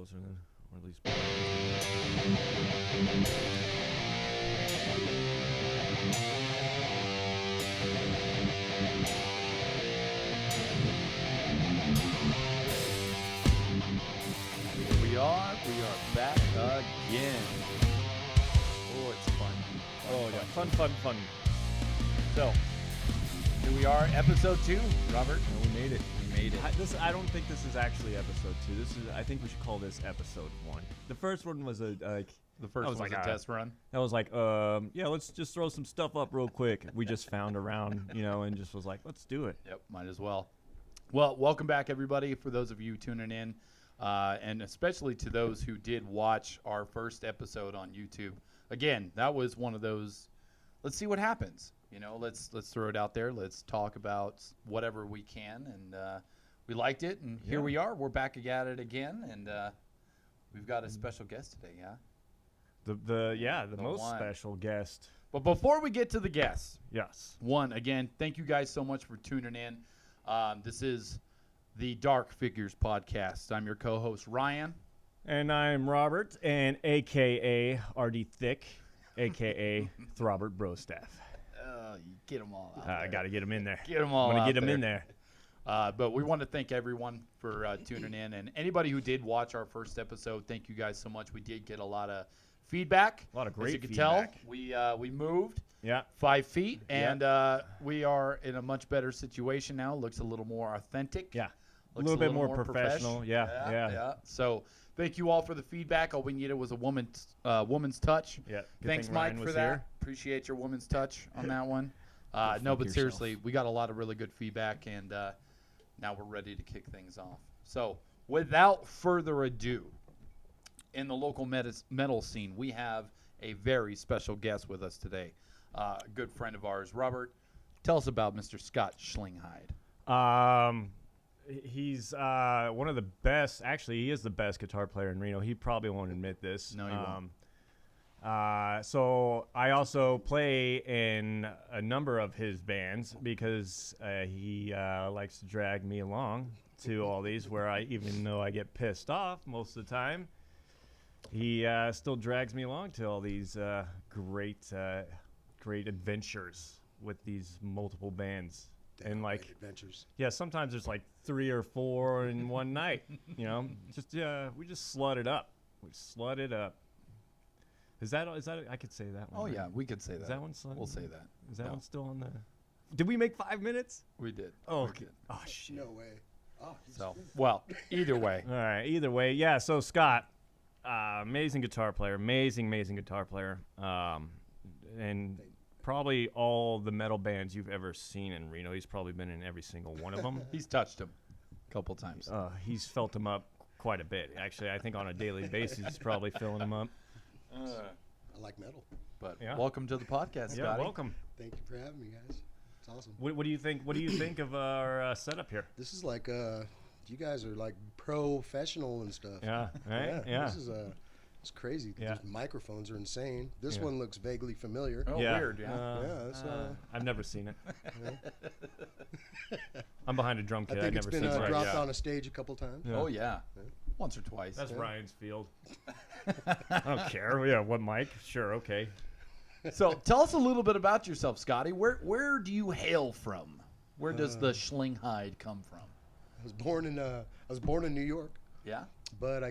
closer then, or at least. We are back again. Oh, it's fun. Oh yeah, fun. So, here we are, episode 2. Robert, We made it. I I don't think this is actually episode 2. I think we should call this episode 1. The first one was the first was one was like a test run. That was like, yeah, let's just throw some stuff up real quick. We just found around, and just was like, let's do it. Yep, might as well. Well, welcome back, everybody. For those of you tuning in, and especially to those who did watch our first episode on YouTube. Again, that was one of those. Let's see what happens. Let's throw it out there. Let's talk about whatever we can, and we liked it, and here we are. We're back at it again, and we've got a special guest today. Yeah. The most one. special guest. But before we get to the guests, Yes. again, thank you guys so much for tuning in. This is the Dark Figures Podcast. I'm your co-host, Ryan. And I'm Robert, and AKA RD Thick, AKA Throbert Brostaff. You get them all out I got to get him in there. Get them all I'm out gonna get him there. in there. But we want to thank everyone for tuning in. And anybody who did watch our first episode, thank you guys so much. We did get a lot of feedback. A lot of As great you can feedback. tell, we moved Yeah. 5 feet, and we are in a much better situation now. Looks a little more authentic. Yeah. A Looks little bit more professional. profesh. Yeah. So thank you all for the feedback. All we needed was a woman's touch. Yeah. Good Thanks, thing Mike, Ryan for was that. here. Appreciate your woman's touch on that one. No, but seriously, we got a lot of really good feedback, and now we're ready to kick things off. So without further ado, in the local metal scene, we have a very special guest with us today. A good friend of ours, Robert. Tell us about Mr. Scott Schlingheyde. He's one of the best. Actually, he is the best guitar player in Reno. He probably won't admit this. No, he won't. So I also play in a number of his bands because he likes to drag me along to all these where even though I get pissed off most of the time, he still drags me along to all these great adventures with these multiple bands. And like adventures. Yeah, sometimes there's like 3 or 4 in one night. We just slut it up. We slut it up. Is that I could say that one. Oh, right? yeah, we could say that. Is that one slut? We'll say that. Is that No. one still on the? Did we make 5 minutes? We did. Oh, We okay. did. Oh shit. No way. Oh, So, well, either way. All right. Either way, yeah. So Scott, amazing guitar player, amazing guitar player, and probably all the metal bands you've ever seen in Reno. He's probably been in every single one of them. He's touched him a couple times. He's felt them up quite a bit. Actually, I think on a daily basis, he's probably filling them up. I like metal. But Yeah. welcome to the podcast, Yeah, Scotty. welcome. Thank you for having me, guys. It's awesome. What do you think? What do you think of our setup here? This is like you guys are like professional and stuff. Yeah. Right. Yeah. This is it's crazy. Yeah. These microphones are insane. This Yeah. one looks vaguely familiar. Oh, Yeah. weird, yeah. Yeah, it's, I've never seen it. I'm behind a drum I kit. think I've it's never been seen it. dropped on a stage a couple times. Yeah. Oh, yeah. Once or twice. That's Ryan's field. I don't care. Yeah, what mic? Sure, okay. So tell us a little bit about yourself, Scotty. Where do you hail from? Where does the Schlingheyde come from? I was born in New York, Yeah? but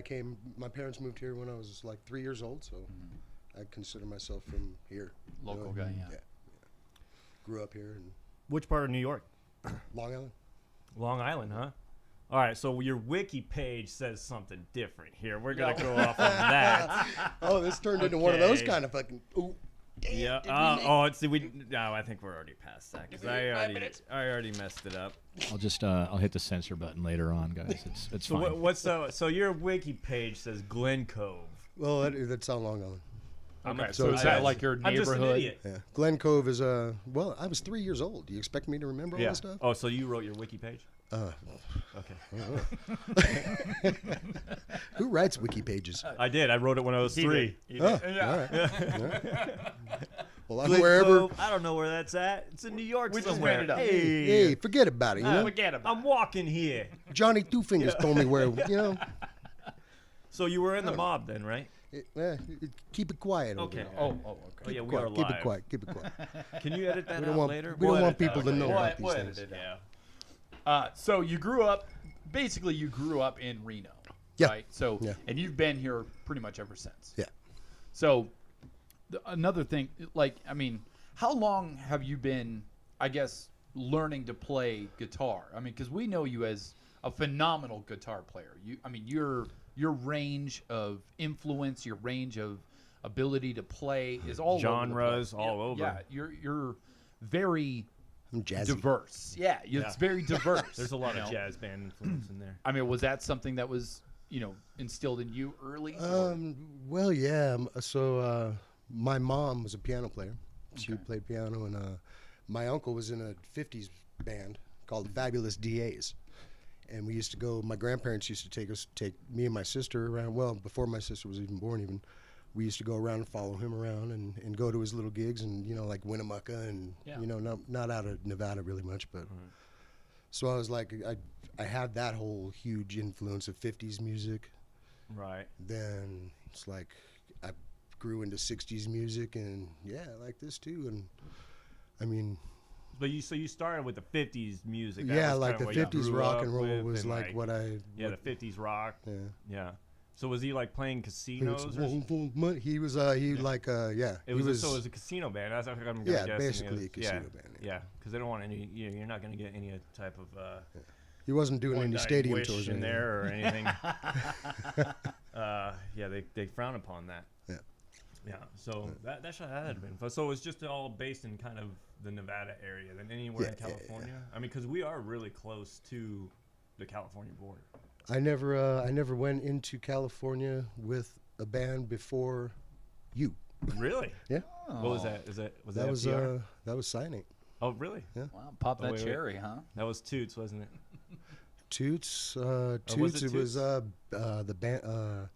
my parents moved here when I was like 3 years old, so I consider myself from here. Local guy, yeah. Grew up here in Which part of New York? Long Island. Long Island, huh? All right, so your wiki page says something different here. We're going to go off of that. Oh, this turned into one of those Okay. kind of fucking. Ooh, damn, Yeah. did we make- No, I think we're already past that because I already messed it up. I'll just I'll hit the censor button later on, guys. It's So fine. so your wiki page says Glen Cove. Well, that's on Long Island. Okay, I'm- so is that like your I'm just an neighborhood? idiot. Yeah, Glen Cove is well, I was 3 years old. Do you expect me to remember all Yeah. that stuff? Oh, so you wrote your wiki page? Okay. Who writes wiki pages? I did. I wrote it when I was 3. Oh, Yeah. all right. Well, I'm Glen wherever. Cove, I don't know where that's at. It's in New York We just somewhere. made it up. Hey, forget about it. You know, Forget about I'm walking here. Johnny Two Fingers told me where. You know, So you were in the mob then, right? Keep it quiet. over Okay. there. Oh, okay. Oh yeah, Keep we it are quiet. Keep live. it quiet. Keep it quiet. Can you edit that We don't out want- later? we don't We'll want edit that people to out. know We'll about ed- these we'll things. edit it out. Yeah. So you grew up, basically you grew up in Reno, Yeah. right? So, Yeah. and you've been here pretty much ever since. Yeah. So another thing, like, I mean, how long have you been, I guess, learning to play guitar? I mean, because we know you as a phenomenal guitar player. I mean, your range of influence, your range of ability to play is all Genres over the place. all over. Yeah, you're very I'm jazzy. diverse. Yeah, it's very diverse. There's a lot you of know? jazz band influence in there. I mean, was that something that was, instilled in you early? or- Well, yeah. So my mom was a piano player. She Okay. played piano, and my uncle was in a '50s band called Fabulous DAs. And we used to go. My grandparents used to take me and my sister around. Well, before my sister was even born, we used to go around and follow him around and go to his little gigs and like Winnemucca and Yeah. not out of Nevada really much, but so I was like I had that whole huge influence of '50s music. Right. Then it's like I grew into '60s music and I like this too. And I mean, But you started with the 50s music. That yeah, was like kinda the what you '50s grew rock up and roll with, was and, like what I Yeah, the 50s rock. yeah. Yeah. So was he like playing casinos? Or He was yeah. it was a casino band. That's what I'm Yeah, guessing. basically It a casino band, Yeah, because they don't want any. You're not going to get any type of He wasn't doing One any Dying stadium Wish tours in or anything. there or anything. Yeah, they frown upon that. Yeah. Yeah, so that should have been fun. So it was just all based in kind of the Nevada area than anywhere in Yeah, yeah, California. I mean, because we are really close to the California border. I never went into California with a band before you. Really? Yeah. What was that? Was that That was FDR? that was Signing. Oh, really? Yeah. Wow, pop Oh, that wait, wait. cherry, huh? That was Toots, wasn't it? Toots, was Toots. it It was the band,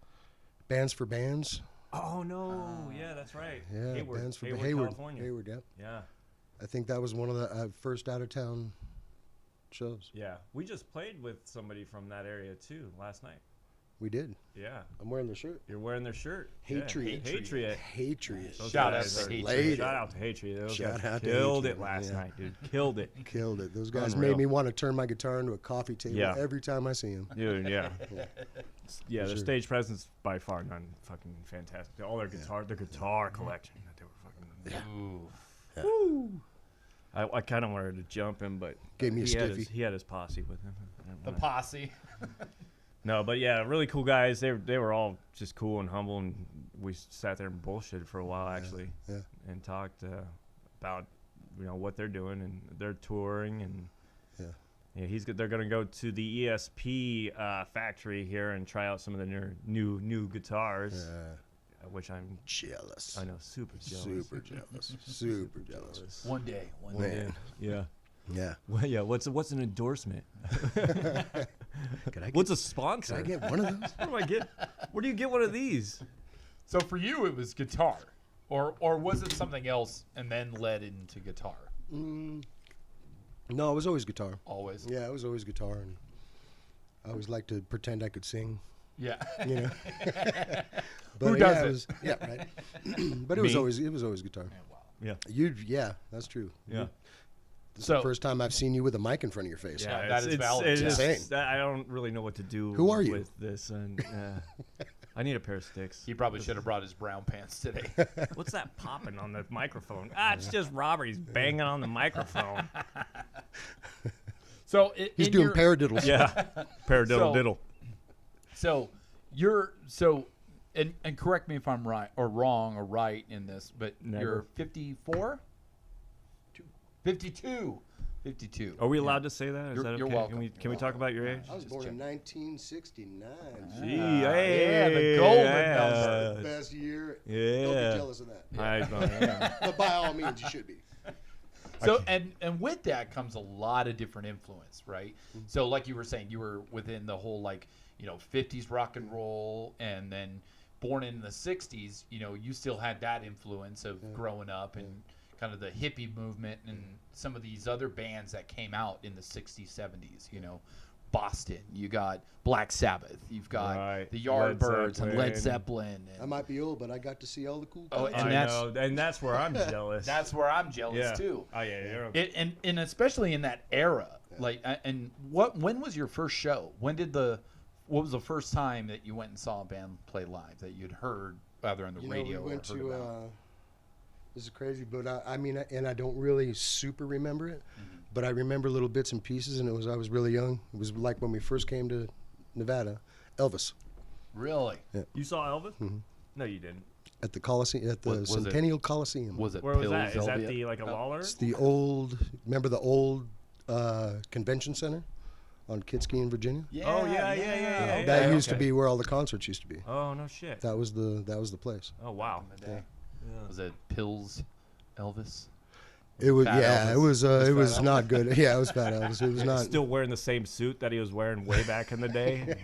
Bands for Bands. Oh no! Yeah, that's right. Yeah, Hayward, Bands for Hayward, California. Hayward, yeah. Yeah, I think that was one of the first out of town shows. yeah. We just played with somebody from that area too last night. We did. Yeah, I'm wearing their shirt. you're wearing their shirt. Hatriot. Yeah. Hatriot. Hatriot. Those Shout out guys to are- Hatriot. Shout out to Hatriot. Those Shout guys out to killed Hatriot, it last yeah. night, dude. Killed it. Killed it. Those guys Unreal. made me want to turn my guitar into a coffee table Yeah. every time I see them. Dude, yeah. Yeah, For their sure. stage presence by far none fucking fantastic. All their guitar collection that they were fucking. Ooh. Woo. I kind of wanted to jump him, but Gave me a he had stiffy. he had his posse with him. I didn't The wanna- posse. No, but yeah, really cool guys. They were all just cool and humble, and we sat there and bullshitted for a while actually, yeah. and talked about what they're doing and they're touring and they're gonna go to the ESP factory here and try out some of the new guitars, which I'm Jealous. I know super jealous. Super jealous. Super jealous. One day. One day. Yeah. Yeah. Well, yeah. What's an endorsement? Could I What's a sponsor? Can I get one of those? What do I get? Where do you get one of these? So for you, it was guitar, or was it something else and then led into guitar? No, it was always guitar. Always. Yeah, it was always guitar, and I always liked to pretend I could sing. Yeah. You know. Who yeah, doesn't? it was, yeah, right. But it was Me. always guitar. Yeah. Yeah, that's true. Yeah. This is So- the first time I've seen you with a mic in front of your face. Yeah, that is valid. It's Insane. just, I don't really know what to do. Who are you? with this? And I need a pair of sticks. He probably should have brought his brown pants today. What's that popping on the microphone? It's just Robert. He's banging on the microphone. So He's doing paradiddles. Yeah. Paradiddle So- diddle. So and correct me if I'm right or wrong or right in this, but Never. you're 54? 52. 52. Are we allowed to say that? Is You're- that okay? you're welcome. Can we talk about your age? I was born in 1969. Gee, yeah, hey, the golden yeah. number. Best year. Yeah. Don't be jealous of that. I am. But by all means, you should be. So and with that comes a lot of different influence, right? So like you were saying, you were within the whole 50s rock and roll, and then born in the 60s, you still had that influence of growing up and kind of the hippie movement and some of these other bands that came out in the 60s, 70s, Boston, you got Black Sabbath, you've got Right. the Led Yardbirds and Led Zeppelin. Zeppelin. I And, might be old, but I got to see all the cool Oh, guys. and I that's- know, and that's where I'm jealous. that's where I'm jealous yeah. too. Oh yeah, you're okay. And especially in that era, like, and when was your first show? What was the first time that you went and saw a band play live that you'd heard either on the radio we went or heard to. about? This is crazy, but I mean, and I don't really super remember it, but I remember little bits and pieces, and I was really young. It was like when we first came to Nevada, Elvis Really? You saw Elvis? No, you didn't. at the Coliseum, at the Was it- Centennial Coliseum. Was it Where was Pills, that? Is that Elvia? the like a Lawler? It's the old. Remember the old convention center on Kitski in Virginia? Yeah, Oh, yeah. That Okay, used to okay. be where all the concerts used to be. Oh no shit. That was the place. Oh wow. Was it Pills, Elvis? It was Fat yeah. Elvis. It was Fat it was Elvis. not good. Yeah, it was Fat Elvis. It was not. Still wearing the same suit that he was wearing way back in the day.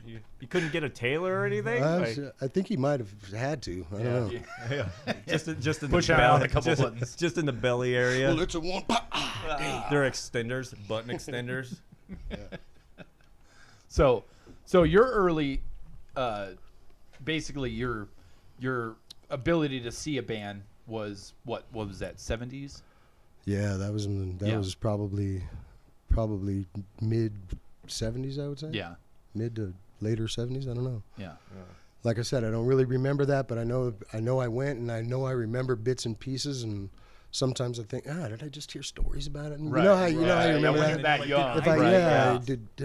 You couldn't get a tailor or anything. Like, I think he might have had to. I don't know. yeah. just in Push the out belly, a couple just, buttons. just in the belly area. Well, it's a one. They're extenders, button extenders. So your early, basically your ability to see a band was what was that, 70s? Yeah, that Yeah. was probably mid 70s. I would say. Yeah, Mid to later 70s. I don't know. yeah. Like I said, I don't really remember that, but I know I went, and I know I remember bits and pieces, and sometimes I think, did I just hear stories about it? And Right, you know how you remember when you're that. that young. If I right, yeah,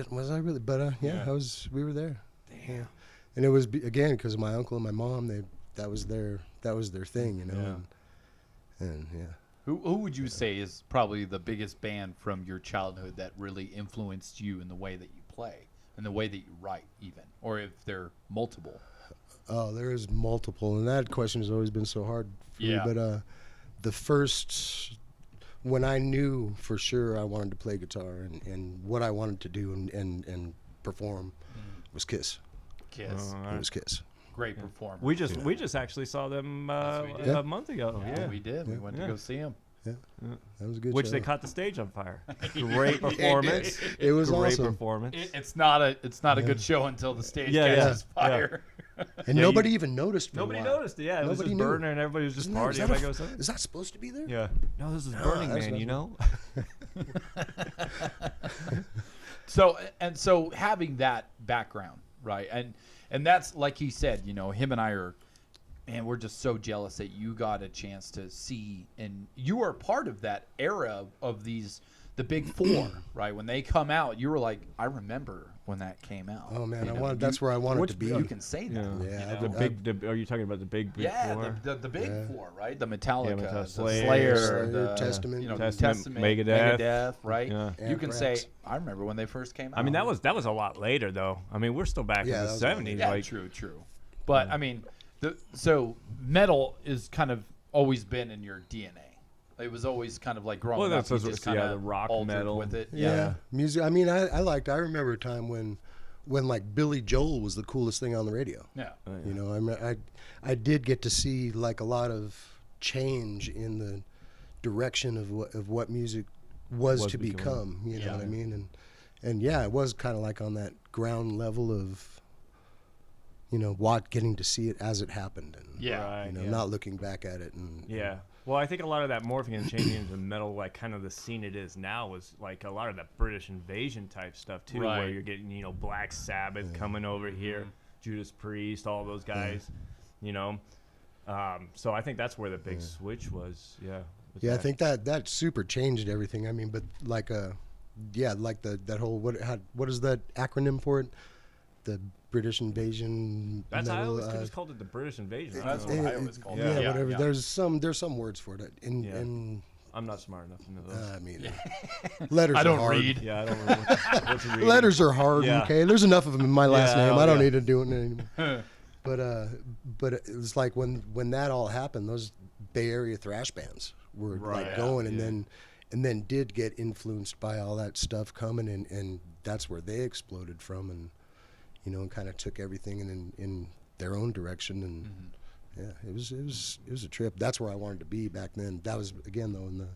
was I really? But Yeah. we were there. Yeah, and it was again because my uncle and my mom. That was their thing, you know. Yeah. And yeah. Who would you say is probably the biggest band from your childhood that really influenced you in the way that you play, and the way that you write, even, or if they're multiple? Oh, there is multiple, and that question has always been so hard for Yeah. me. But the first, when I knew for sure I wanted to play guitar and what I wanted to do and perform was Kiss. Kiss, It was Kiss. great performer. We just actually saw them Yes, we did. a month ago. Yeah, Yeah. we did. We went to Yeah. go see him. Yeah, that was a good. Which show. they caught the stage on fire. Great performance. It was Great awesome. performance. It's not a good show until the stage Yeah, catches yeah, fire. And Yeah, nobody even noticed. For Nobody a while. noticed it. Yeah, it was Nobody just knew. burning, and everybody was just Isn't that- partying. is that Everybody a- goes, "Oh." Is that supposed to be there? Yeah. No, this is Burning that's Man, not- you know? So having that background, right? And that's like he said, him and I are, man, we're just so jealous that you got a chance to see, and you are part of that era of the big four, right? When they come out, you were like, I remember when that came out. Oh man, You know, that's where I wanted to be. you can say that. Yeah, you know? Are you talking about the big Yeah, four? the big Yeah. four, right? The Metallica, Metallica, the Slayer, Slayer, the Testament. Testament, Megadeth. Megadeth, right? Yeah. You can say, Anthrax. I remember when they first came out. I mean, that was a lot later, though. I mean, we're still back Yeah, in that the was a lot 70s. yeah, like, true. But I mean, so metal is kind of always been in your DNA. It was always kind of like growing Well, up. that's you what- just yeah, kinda the rock altered metal. with it. Yeah. Music. I mean, I remember a time when like Billy Joel was the coolest thing on the radio. Yeah. You know, I did get to see like a lot of change in the direction of what music was to become. You know Yeah. what I mean? And yeah, it was kind of like on that ground level of, getting to see it as it happened, and Yeah. Right. not looking back at it. And Yeah. Well, I think a lot of that morphing and changing into metal, like kind of the scene it is now, was like a lot of that British invasion type stuff too, Right. where you're getting, Black Sabbath coming over here, Judas Priest, all those guys, So I think that's where the big switch was. Yeah. with Yeah, I that. think that super changed everything. I mean, but like that whole what is that acronym for it? The British invasion. That's I metal, always just called it the British invasion. I That's don't know. what I always called yeah, it. whatever. Yeah. There's some words for it. Yeah. And I'm not smart enough to know those. I mean, letters. I don't are hard. read. Yeah, I don't know what to read. Letters are hard. Yeah. Okay, there's enough of them in my last Yeah, name. oh, I don't yeah. need to do it anymore. But it was like when that all happened, those Bay Area thrash bands were Right, like going, yeah. and then did get influenced by all that stuff coming, and that's where they exploded from, and and kind of took everything in their own direction, and yeah, it was a trip. That's where I wanted to be back then. That was again though in the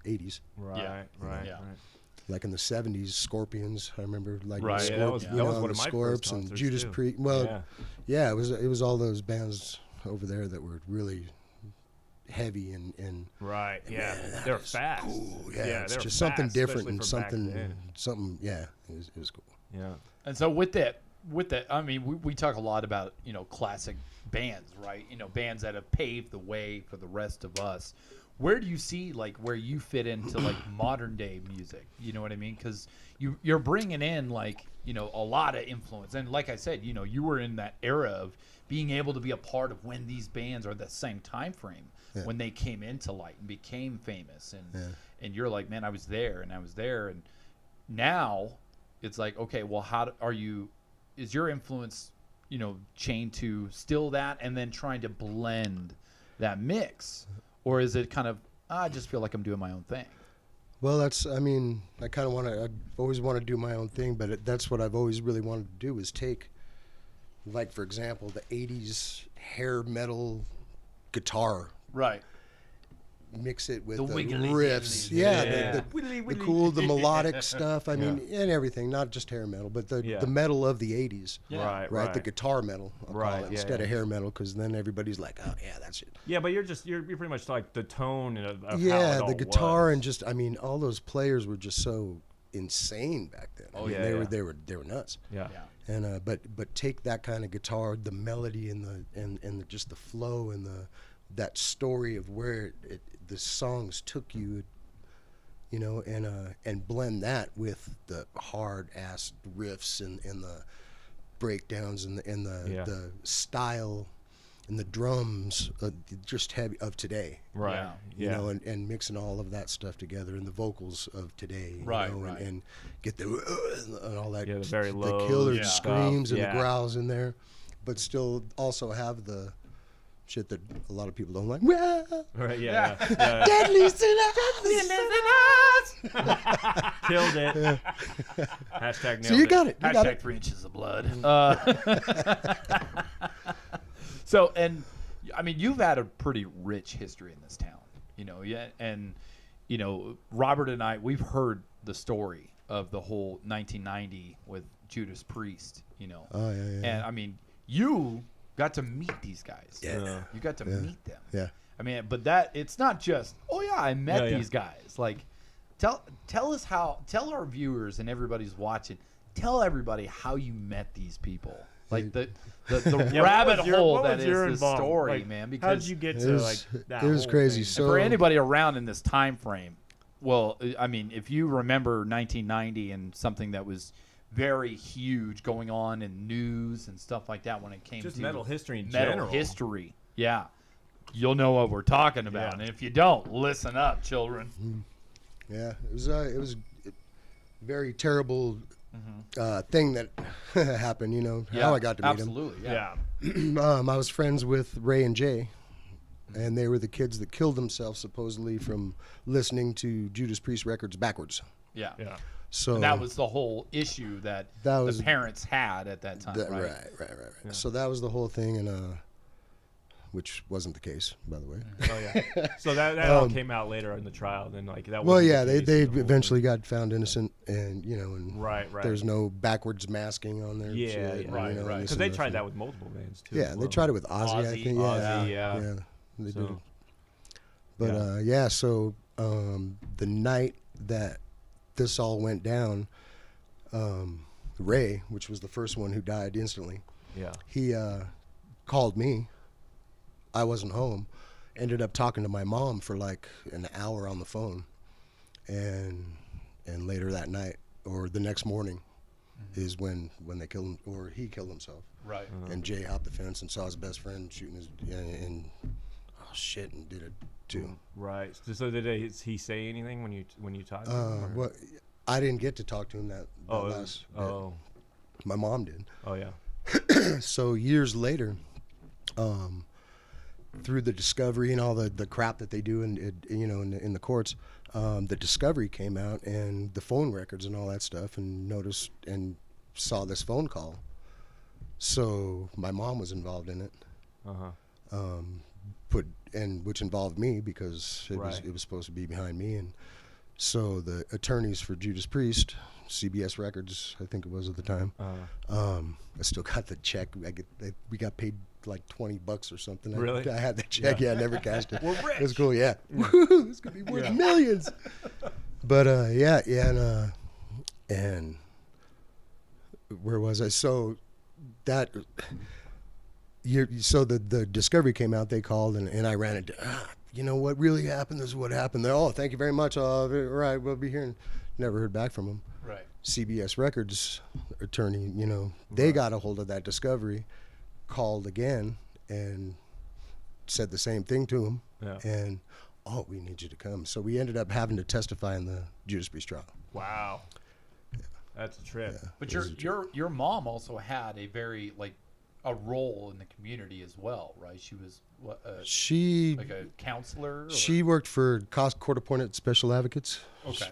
80s. Right, Yeah. right, Yeah. right. like in the '70s, Scorpions. I remember like Right. Yeah, that was you one know, of the my first Scorps and concerts, Judas too. Priest. Well, Yeah. yeah, it was all those bands over there that were really heavy and Right. Yeah. man, They're that is fast. cool. Yeah, it's they're just something fast, different especially and for back something then. yeah, it was cool. Yeah. And so with that, I mean, we talk a lot about, you know, classic bands, right? You know, bands that have paved the way for the rest of us. Where do you see, like, where you fit into, like, modern day music? You know what I mean? Because you're bringing in, like, you know, a lot of influence. And like I said, you know, you were in that era of being able to be a part of when these bands are the same time frame, when they came into light and became famous. And you're like, man, I was there. And now it's like, okay, well, is your influence, you know, chained to still that and then trying to blend that mix? Or is it kind of, I just feel like I'm doing my own thing? Well, I mean, I kind of I always want to do my own thing, but that's what I've always really wanted to do is take, like, for example, the 80s hair metal guitar, Right. mix it with The the wiggly riffs. diddly. Yeah, Yeah. the cool, the melodic stuff. I mean, and everything, not just hair metal, but the metal of the 80s. Yeah. Right. The guitar metal, I'll Right, call it, yeah, instead of yeah. hair metal, because then everybody's like, oh, yeah, that's it. Yeah, but you're pretty much like the tone of how Yeah, it all the guitar was. and just, I mean, all those players were just so insane back then. I mean, yeah, they yeah. were nuts. Yeah. Yeah. And but take that kind of guitar, the melody and just the flow and that story of where the songs took you, you know, and blend that with the hard ass riffs and the breakdowns and the style and the drums, just heavy of today. Right. Yeah. You know, and mixing all of that stuff together and the vocals of today, you Right, know, right. and get the and all that, Yeah, the very the low killer Yeah. screams and stuff, the yeah. growls in there, but still also have the shit that a lot of people don't like. Well, Right. Yeah. yeah. deadly sinners. Killed it. Hashtag nailed So you it. got it. You got Hashtag it. 3 inches of blood. So, and I mean, you've had a pretty rich history in this town, you know, and, you know, Robert and I, we've heard the story of the whole 1990 with Judas Priest, you know. Oh yeah. And I mean, you got to meet these guys. Yeah. You got to meet them. Yeah. I mean, but it's not just, oh yeah, I met these guys. Like, tell our viewers and everybody's watching, tell everybody how you met these people. Like the Yeah, rabbit what was your- hole what that was is your this involvement? story, Like, man. How Because did you get It to was- like that? it was whole crazy. thing? So- for anybody around in this time frame, well, I mean, if you remember 1990 and something that was very huge going on in news and stuff like that when it came Just to metal history in metal general. history, yeah, you'll know what we're talking about. Yeah. And if you don't, listen up, children. Yeah. It was a very terrible thing that happened. You know how I got to meet him. absolutely, Yeah. I was friends with Ray and Jay, and they were the kids that killed themselves supposedly from listening to Judas Priest records backwards. yeah. Yeah. So And that was the whole issue that was- the parents had at that time, right? right. So that was the whole thing, and which wasn't the case, by the way. Oh yeah. So that all came out later in the trial. Then like that. Well, wasn't yeah, the they case in the whole eventually got found innocent, and you know, and Right. there's no backwards masking on their Yeah, shit. yeah. and, Right, you know, right. and this Because they and tried and that with multiple bands too. Yeah, as they well. tried it with Ozzy, I Ozzy, think. Ozzy, Yeah, yeah. they So- did it. But so the night that this all went down, Ray, which was the first one who died instantly, Yeah. he called me. I wasn't home. Ended up talking to my mom for like an hour on the phone, and later that night or the next morning is when they killed him, or he killed himself. Right. And Jay hopped the fence and saw his best friend shooting his and oh shit, and did it too. Right. So did he say anything when you talked to him? or- Well, I didn't get to talk to him that Oh. it last was- bit. Oh. My mom did. Oh yeah. So years later, through the discovery and all the crap that they do in the courts, the discovery came out and the phone records and all that stuff, and noticed and saw this phone call. So my mom was involved in it, Uh huh. which involved me because it Right. was supposed to be behind me, and So the attorneys for Judas Priest, CBS Records, I think it was at the time. I still got the check. We got paid like $20 or something. Really? I had the check. Yeah, I never cashed it. We're rich. It was cool. Yeah. Woo, this could be worth millions. But and where was I? So that so the discovery came out. They called and I ran it. You know what really happened? This is what happened. They're, oh, thank you very much. All right, we'll be here. And never heard back from them. Right. CBS Records attorney, they got a hold of that discovery, called again, and said the same thing to him. Yeah. And, oh, we need you to come. So we ended up having to testify in the Judas Priest trial. Wow. That's a trip. Yeah. But your mom also had a very a role in the community as well, right? She was like a counselor. Or? She worked for court-appointed special advocates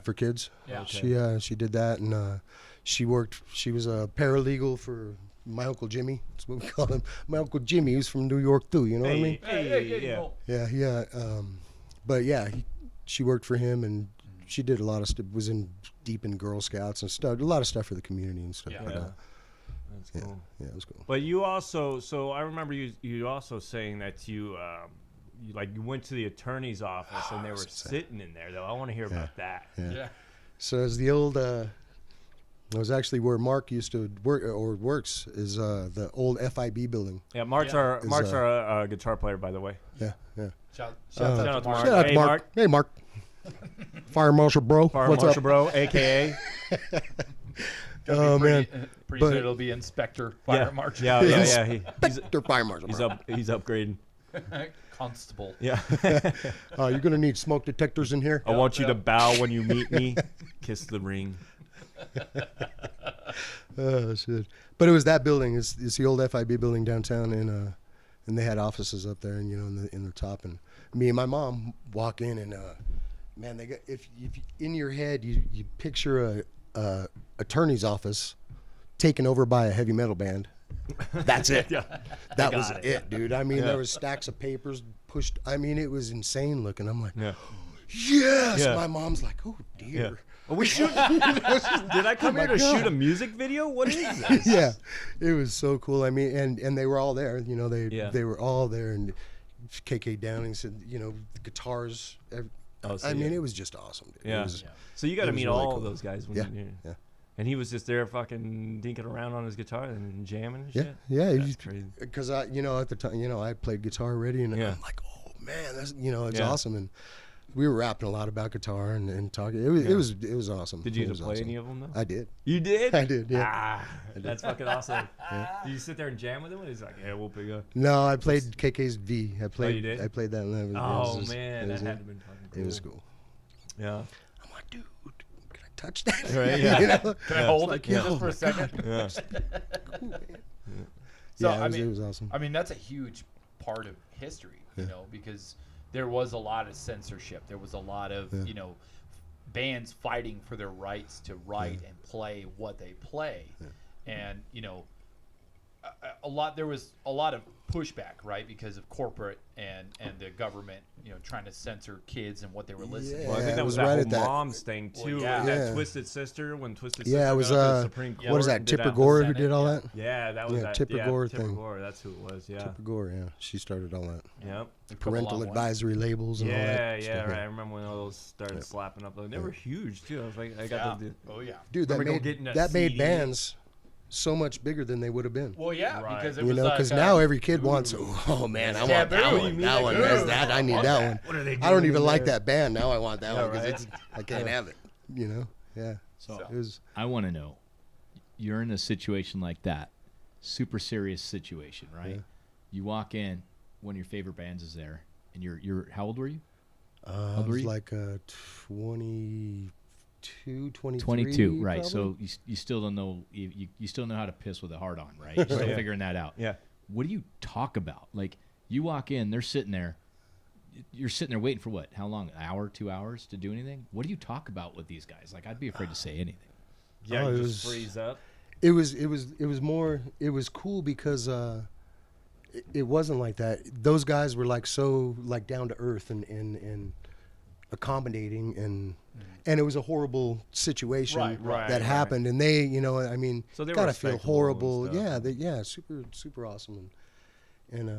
for kids. Yeah. Okay. She did that, and she was a paralegal for my Uncle Jimmy. That's what we call him. My Uncle Jimmy, who's from New York too. You know what I mean? Yeah. Yeah. But yeah, she worked for him, and she did a lot of stuff. Was deep in Girl Scouts and stuff. A lot of stuff for the community and stuff. Yeah. Like that. That's cool. Yeah, it was cool. But you also, so I remember you also saying that you went to the attorney's office and they were sitting in there though. I want to hear about that. Yeah. So as the old, it was actually where Mark used to work or works is the old FIB building. Yeah, Mark's our guitar player, by the way. Yeah. Shout out out to to Mark. Mark. Shout out Hey, to Mark. Mark. Hey, Mark. Fire Marshal Bro. Fire What's Marshal up? Bro, AKA. Oh man. Pretty But- soon it'll be Inspector Fire Marshal. Yeah. They're Fire Marshal. He's Bro. he's upgrading. Constable. Yeah. You're gonna need smoke detectors in here. I want you to bow when you meet me. Kiss the ring. Oh shit! But it was that building. It's the old FIB building downtown, and they had offices up there, and in the top. And me and my mom walk in, and man, they got if in your head you picture a attorney's office taken over by a heavy metal band. That's it. That was it, dude. I mean, there was stacks of papers pushed. I mean, it was insane looking. I'm like, yes. Yeah. My mom's like, oh dear. Are we shooting? Did I come here to shoot a music video? What is this? Yeah, it was so cool. I mean, and they were all there. They were all there. And KK Downing said, the guitars. I mean, it was just awesome. Dude. Yeah. So you got to meet really all cool. of those guys. When Yeah. And he was just there fucking dinking around on his guitar and jamming and shit. Yeah. That's crazy. Because at the time, I played guitar already, and I'm like, oh man, that's it's awesome. And we were rapping a lot about guitar and talking. It was awesome. Did you It get was to play awesome. any of them though? I did. You did? I did. Yeah. That's fucking awesome. Did you sit there and jam with him? And he's like, yeah, we'll pick up. No, I played KK's V. I played. you did? I played that. And that was, Man, that had to have been fucking cool. It was cool. Yeah. I'm like, dude, can I touch that? Right, yeah. Can I hold it just for a second? Yeah. Cool, man. So Yeah, it was awesome. I mean, that's a huge part of history, because there was a lot of censorship. There was a lot of, bands fighting for their rights to write and play what they play. And, there was a lot of pushback, right? Because of corporate and the government, trying to censor kids and what they were listening to. Well, I think Yeah, that it was was that right whole at that- mom's thing too. yeah. That Yeah. Twisted Sister, when Twisted Yeah, Sister it was got up to the Supreme Court. what is that? and did Tipper Gore who Senate, did all yeah. that? Yeah, that was Yeah, that. Tipper Gore Tipper thing. Gore, that's who it was. Yeah. Tipper Gore, yeah, she started all that. Yep. We've come a Parental long way. advisory labels and all Yeah, that. yeah, stuff. right. I remember when all those started slapping up. They were huge too. I was like, I got Yeah. the. Oh, yeah. Dude, that Remember getting a made CD? bands so much bigger than they would have been. Well, yeah, Right. because it was Because like, now every kid wants. Oh man, I want Taboo. that You one. mean That like, one. ooh, That's that. I need that one. What are they I don't doing even in like there? that band. Now I want that Yeah, one because right. I can't have it. Yeah. So It was. I want to know, you're in a situation like that, super serious situation, right? Yeah. You walk in, one of your favorite bands is there, and you're how old were you? I old were was you? like 22, 23. 22, right? probably. So you still don't know you still know how to piss with a heart on, right? You're still Yeah. figuring that out. Yeah. What do you talk about? Like you walk in, they're sitting there. You're sitting there waiting for what? How long? An hour, 2 hours to do anything? What do you talk about with these guys? Like I'd be afraid to say anything. Yeah, Oh, you it just was- freeze up. It was more. It was cool because it wasn't like that. Those guys were like so like down to earth and accommodating, and it was a horrible situation Right, that happened, and they, you know, I mean, So they were gotta feel respectable horrible. and stuff. Yeah, super awesome, and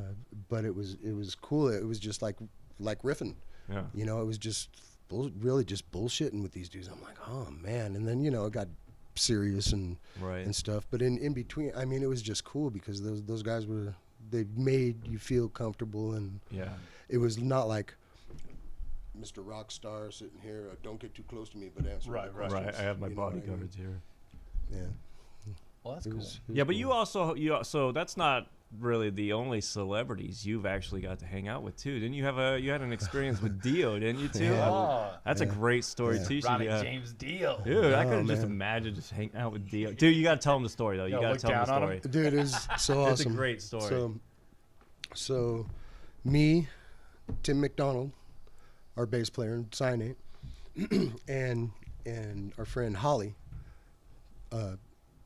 but it was cool. It was just like riffing. Yeah. You know, it was just really just bullshitting with these dudes. I'm like, oh man, and then you know it got serious and stuff. But in between, I mean, it was just cool because those guys they made you feel comfortable, and it was not like Mr. Rockstar sitting here. Don't get too close to me, but answer my questions. Right. I have my You know what I mean? bodyguards here. Yeah. Well, that's It cool. was Yeah, but cool. so that's not really the only celebrities you've actually got to hang out with too. Didn't you have you had an experience with Dio, didn't you too? Yeah. Oh, That's a great story too. Ronnie James Dio. Dude, I Oh, could just man. imagine just hanging out with Dio. Dude, you gotta tell him the story though. You Yo, gotta look tell him the down on him. story. Dude, it was so awesome. It's a great story. So me, Tim McDonald, our bass player in Cyanate, and our friend Holly,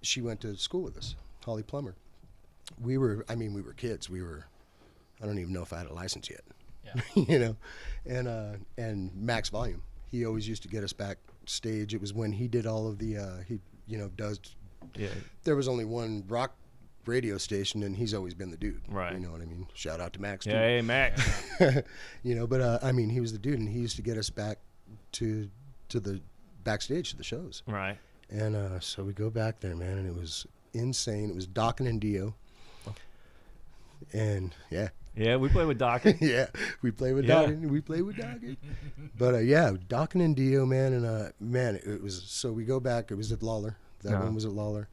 she went to school with us, Holly Plummer. We were kids. I don't even know if I had a license yet. Yeah. You know, and Max Volume. He always used to get us backstage. It was when he did all of the Yeah. there was only one rock radio station, and he's always been the dude. Right. You know what I mean? Shout out to Max. Yeah, too. hey Max. You know, but I mean, he was the dude, and he used to get us back to the backstage to the shows. Right. And so we go back there, man, and it was insane. It was Dokken and Dio. And yeah, Yeah, we play with Doc. yeah, we play with Yeah. Dokken. We play with Dokken. But yeah, Dokken and Dio, man, and man, it was. So we go back. It was at Lawler. That Uh-huh. one was at Lawler.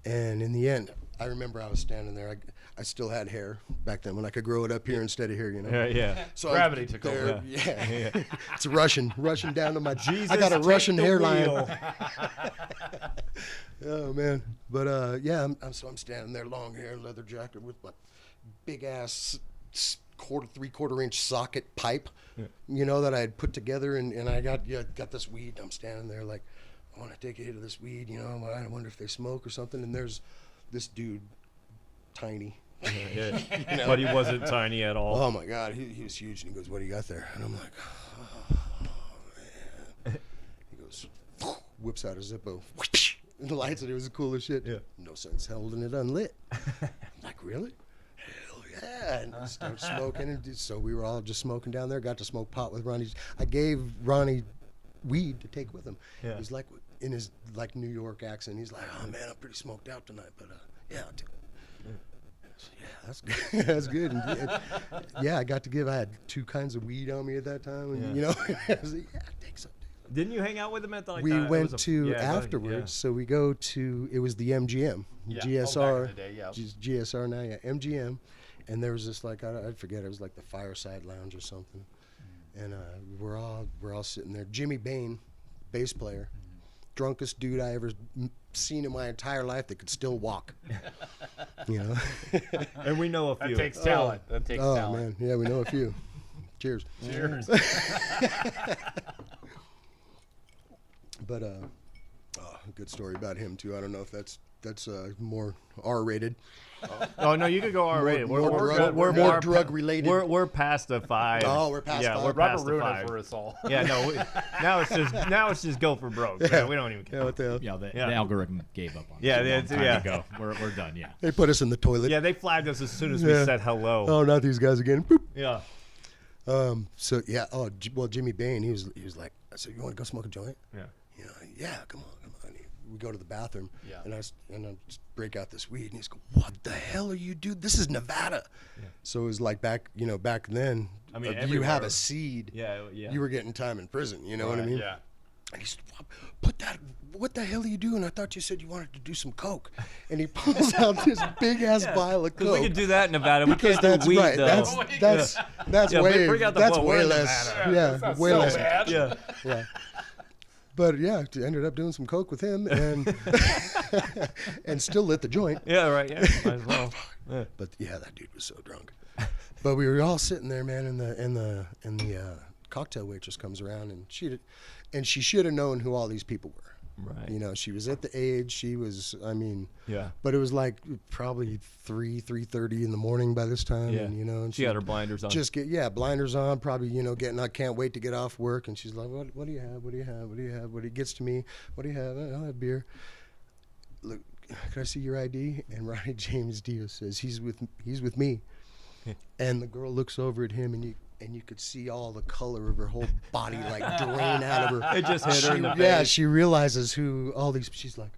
And in the end, I remember I was standing there. I still had hair back then when I could grow it up here instead of here, you know. Yeah. So Gravity I'm took there, over. Yeah. It's rushing down to my. Jesus, I got a take Russian the hairline. wheel. Oh man, but yeah, I'm standing there, long hair, leather jacket with my big ass three-quarter inch socket pipe, you know, that I had put together, and I got this weed. I'm standing there like, I want to take a hit of this weed, you know. I wonder if they smoke or something. And there's this dude, tiny. Yeah. You know? But he wasn't tiny at all. Oh my God, he was huge, and he goes, "What do you got there?" And I'm like, "Oh man." He goes, whips out a Zippo, and the lights, and it was the coolest shit. Yeah. No sense holding it unlit. I'm like, really? Hell yeah! And we started smoking, and so we were all just smoking down there. Got to smoke pot with Ronnie. I gave Ronnie weed to take with him. Yeah. He's like, in his like New York accent, he's like, "Oh man, I'm pretty smoked out tonight, but yeah, I'll take it." So, yeah, that's good. That's good. And, yeah, I had 2 kinds of weed on me at that time, and you know, I was like, yeah, take some. Didn't you hang out with him at the like? We it went was a- to yeah, go ahead, afterwards, so we go to, it was the MGM, Yeah. GSR, Oh, back in the day, yeah. GSR now, yeah, MGM, and there was this like, I forget, it was like the Fireside Lounge or something, and we're all sitting there. Jimmy Bain, bass player, drunkest dude I ever seen in my entire life that could still walk, you know. And we know a That few. takes talent. That takes Oh talent. man, yeah, we know a few. Cheers. Cheers. But good story about him too. I don't know if that's more R-rated. Oh no, you could go R-rated. More We're drug- good. We're more drug-related. We're past the 5. Oh, we're past yeah, 5. We're Robert past the ruined 5. it for us all. Yeah, no. Now it's just go for broke. Yeah. Man. We don't even care. Yeah, what the hell? Yeah, the Yeah. algorithm gave up on us. Yeah, a long they- time yeah. ago. We're done. Yeah. They put us in the toilet. Yeah, they flagged us as soon as we Yeah. said hello. Oh, not these guys again. Boop. Yeah. So yeah. Oh, well, Jimmy Bain, he was like, I said, "You want to go smoke a joint?" Yeah. You know, yeah, come on. We go to the bathroom, Yeah. and I just break out this weed, and he's going, "What the hell are you doing? This is Nevada." So it was like back then. I mean, you everywhere. have a seed, Yeah. Yeah. you were getting time in prison. You know what I mean? Yeah. And he said, "What the hell are you doing? I thought you said you wanted to do some coke." And he pulls out this big ass vial of Because coke. we could do that in Nevada. We Because can't do that's weed right. though. That's Yeah, way bring out the that's flow. We're way in less. Nevada. Yeah, That sounds way so less. bad. Yeah. Yeah. But yeah, ended up doing some coke with him, and and still lit the joint. Yeah. Right. Yeah. Might as well. Yeah. But yeah, that dude was so drunk. But we were all sitting there, man, and the cocktail waitress comes around, and she should have known who all these people were. Right. You know, she was at the age, she was, I mean, Yeah. but it was like probably 3:30 in the morning by this time. Yeah. And, you know, and She had her blinders on. just blinders on, probably, you know, I can't wait to get off work. And she's like, what do you have? What do you have? What do you have? When he gets to me, what do you have? I'll have beer. Look, can I see your ID? And Ronnie James Dio says, he's with me. And the girl looks over at him, and you could see all the color of her whole body like drain out of her. It just hit her in the face. Yeah, she realizes who all these. She's like,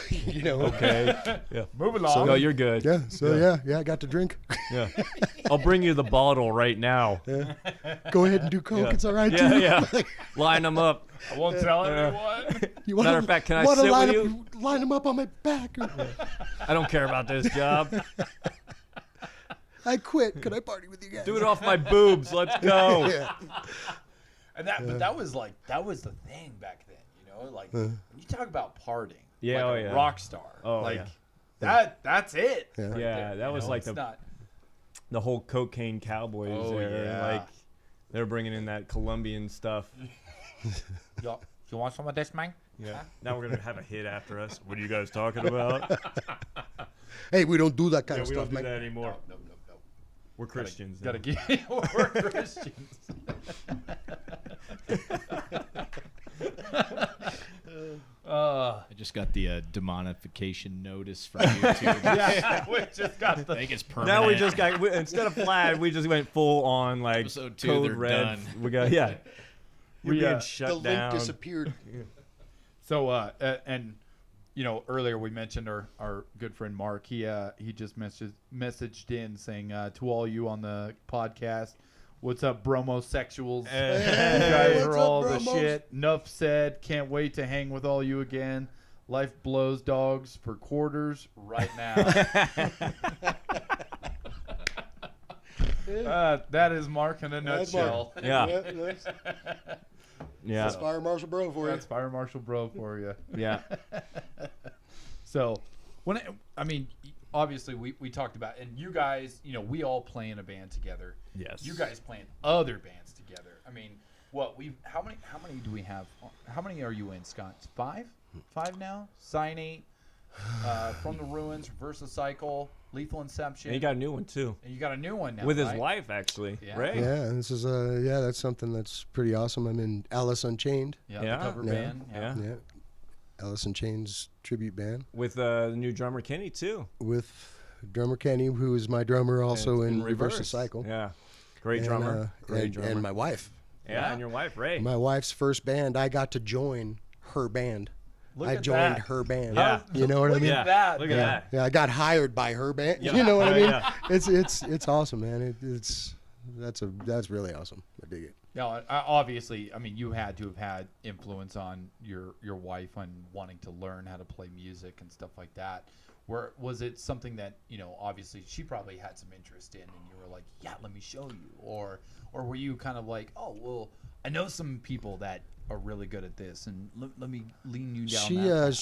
you know. Okay. Yeah. Move along. No, you're good. Yeah. So yeah, I got to drink. Yeah. I'll bring you the bottle right now. Yeah. Go ahead and do coke. Yeah. It's all right Yeah, too. yeah. Line them up. I won't tell anyone. You Matter of fact, can I wanna sit line with up, you? Line them up on my back. I don't care about this job. I quit. Can I party with you guys? Do it off my boobs. Let's go. Yeah. And but that was the thing back then, you know, like when you talk about partying, Yeah, like a rock star, Oh, like yeah. that's it. Yeah. right Yeah, there, that you was know? like It's not, the whole cocaine cowboys Oh, there. yeah. Like they're bringing in that Colombian stuff. you want some of this, man? Yeah. Now we're gonna have a hit after us. What are you guys talking about? Hey, we don't do that kind Yeah, of we stuff, don't do man. that anymore. No. We're Christians. Gotta now. get we're Christians. I just got the demonification notice from YouTube. Yeah, we just got I the. think it's permanent. Now we just got instead of flag, we just went full on like Episode 2, code they're red. done. We got You're We, being the shut The link down. disappeared. So and you know earlier we mentioned our good friend Mark. He just messaged in saying to all you on the podcast, what's up, bromosexuals? You guys what's are up, all the bromos? shit. Enough said. Can't wait to hang with all you again. Life blows dogs for quarters right now. That is Mark in a That's nutshell. Mark. Yeah. That's, Yeah. that's Fire Marshal Bro for you. That's Fire Marshal Bro for you. Yeah. So, obviously we talked about, and you guys, you know, we all play in a band together. Yes. You guys play in other bands together. I mean, how many do we have? How many are you in, Scott? Five now? Cyanate, From the Ruins, Versacycle, Lethal Inception. And he got a new one too. And you got a new one now, With his right? wife, actually. Yeah. Ray. Yeah, this is that's something that's pretty awesome. I'm in Alice Unchained. Yeah, Yeah. the cover Yeah. band. Yeah. Yeah, Alice Unchained's tribute band With the new drummer Kenny too. with drummer Kenny, who is my drummer also in Reverse Cycle. Yeah. Great drummer. Great drummer. And my wife. yeah, and your wife, Ray. My wife's first band, I got to join her band. Look I at joined that. her band. Yeah. You know what I Look mean? at that. Look at Yeah. that. Yeah, I got hired by her band. Yeah. You know what I mean? Yeah. It's awesome, man. That's really awesome. I dig it. No, obviously, I mean, you had to have had influence on your wife on wanting to learn how to play music and stuff like that. Was it something that, you know, obviously she probably had some interest in, and you were like, yeah, let me show you, or were you kind of like, oh, well, I know some people that are really good at this, and let me lean you down. that path.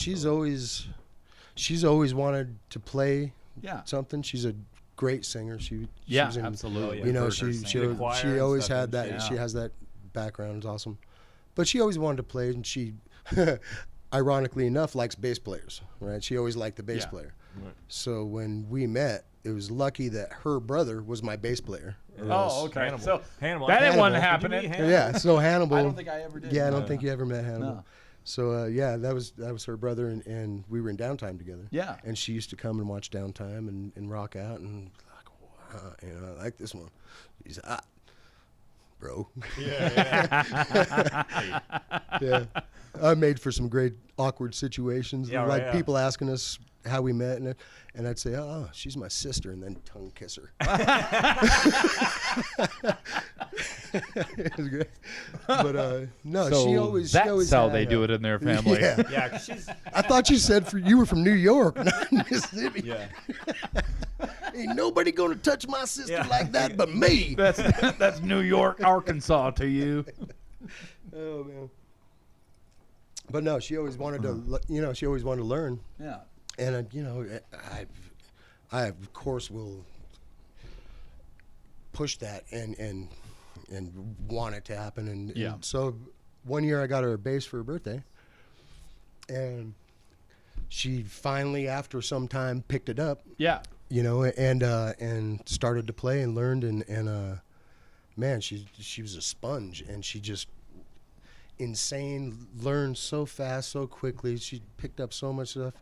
She's always wanted to play Yeah. something. She's a great singer. She's in, absolutely. Yeah. You know, I've heard her she sing. The choir she and always stuff, had and that. shit. She Yeah. has that background. It's awesome. But she always wanted to play, and she, ironically enough, likes bass players. Right? She always liked the bass Yeah. player. Right. So when we met, it was lucky that her brother was my bass player. Oh, okay. Hannibal. So Hannibal. that didn't want to Hannibal. Did you happen. meet Hannibal? Yeah. So Hannibal. I don't think I ever did. Yeah, I don't think you ever met Hannibal. No. So yeah, that was her brother, and we were in Downtime together. Yeah. And she used to come and watch Downtime and rock out, and like, wow, you know, I like this one. He's hot, bro. Yeah. Yeah. I made for some great awkward situations, Yeah, like right, yeah. people asking us how we met, and I'd say, oh, she's my sister, and then tongue kiss her. It was great. But no, So she always. that's she always how had, they do it in their family. Yeah. Yeah, 'cause she's. I thought you said you were from New York, not Mississippi. Yeah. Ain't nobody gonna touch my sister Yeah. like that but me. That's New York, Arkansas to you. Oh man. But no, she always wanted to. You know, she always wanted to learn, Yeah. and you know, I of course will push that and want it to happen, and Yeah. so one year I got her a bass for her birthday, and she finally, after some time, picked it up. Yeah. You know, and started to play and learned, and man, she was a sponge, and she just learned so fast, so quickly. She picked up so much stuff,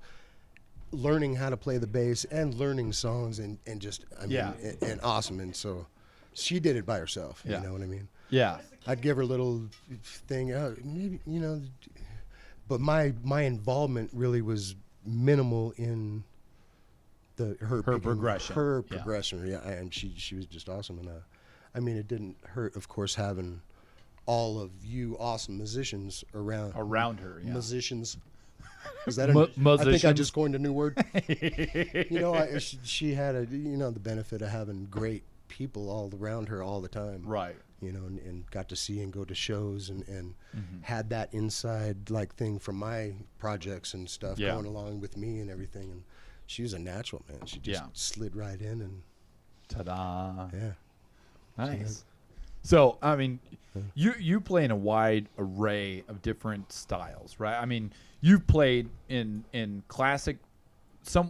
learning how to play the bass and learning songs, and just, I mean, and awesome. And so she did it by herself. Yeah. You know what I mean? Yeah. I'd give her a little thing, maybe, you know, but my involvement really was minimal in her progression. Her progression, yeah, and she was just awesome. And I mean, it didn't hurt, of course, having all of you awesome musicians around her. Yeah. Musicians. Is that musicians? I think I just coined a new word. You know, she had the benefit of having great people all around her all the time. Right. You know, and got to see and go to shows and had that inside thing from my projects and stuff going along with me and everything. And she was a natural, man. She just slid right in and ta-da. Yeah. Nice. So, I mean, you play in a wide array of different styles, right? I mean, you've played in classic,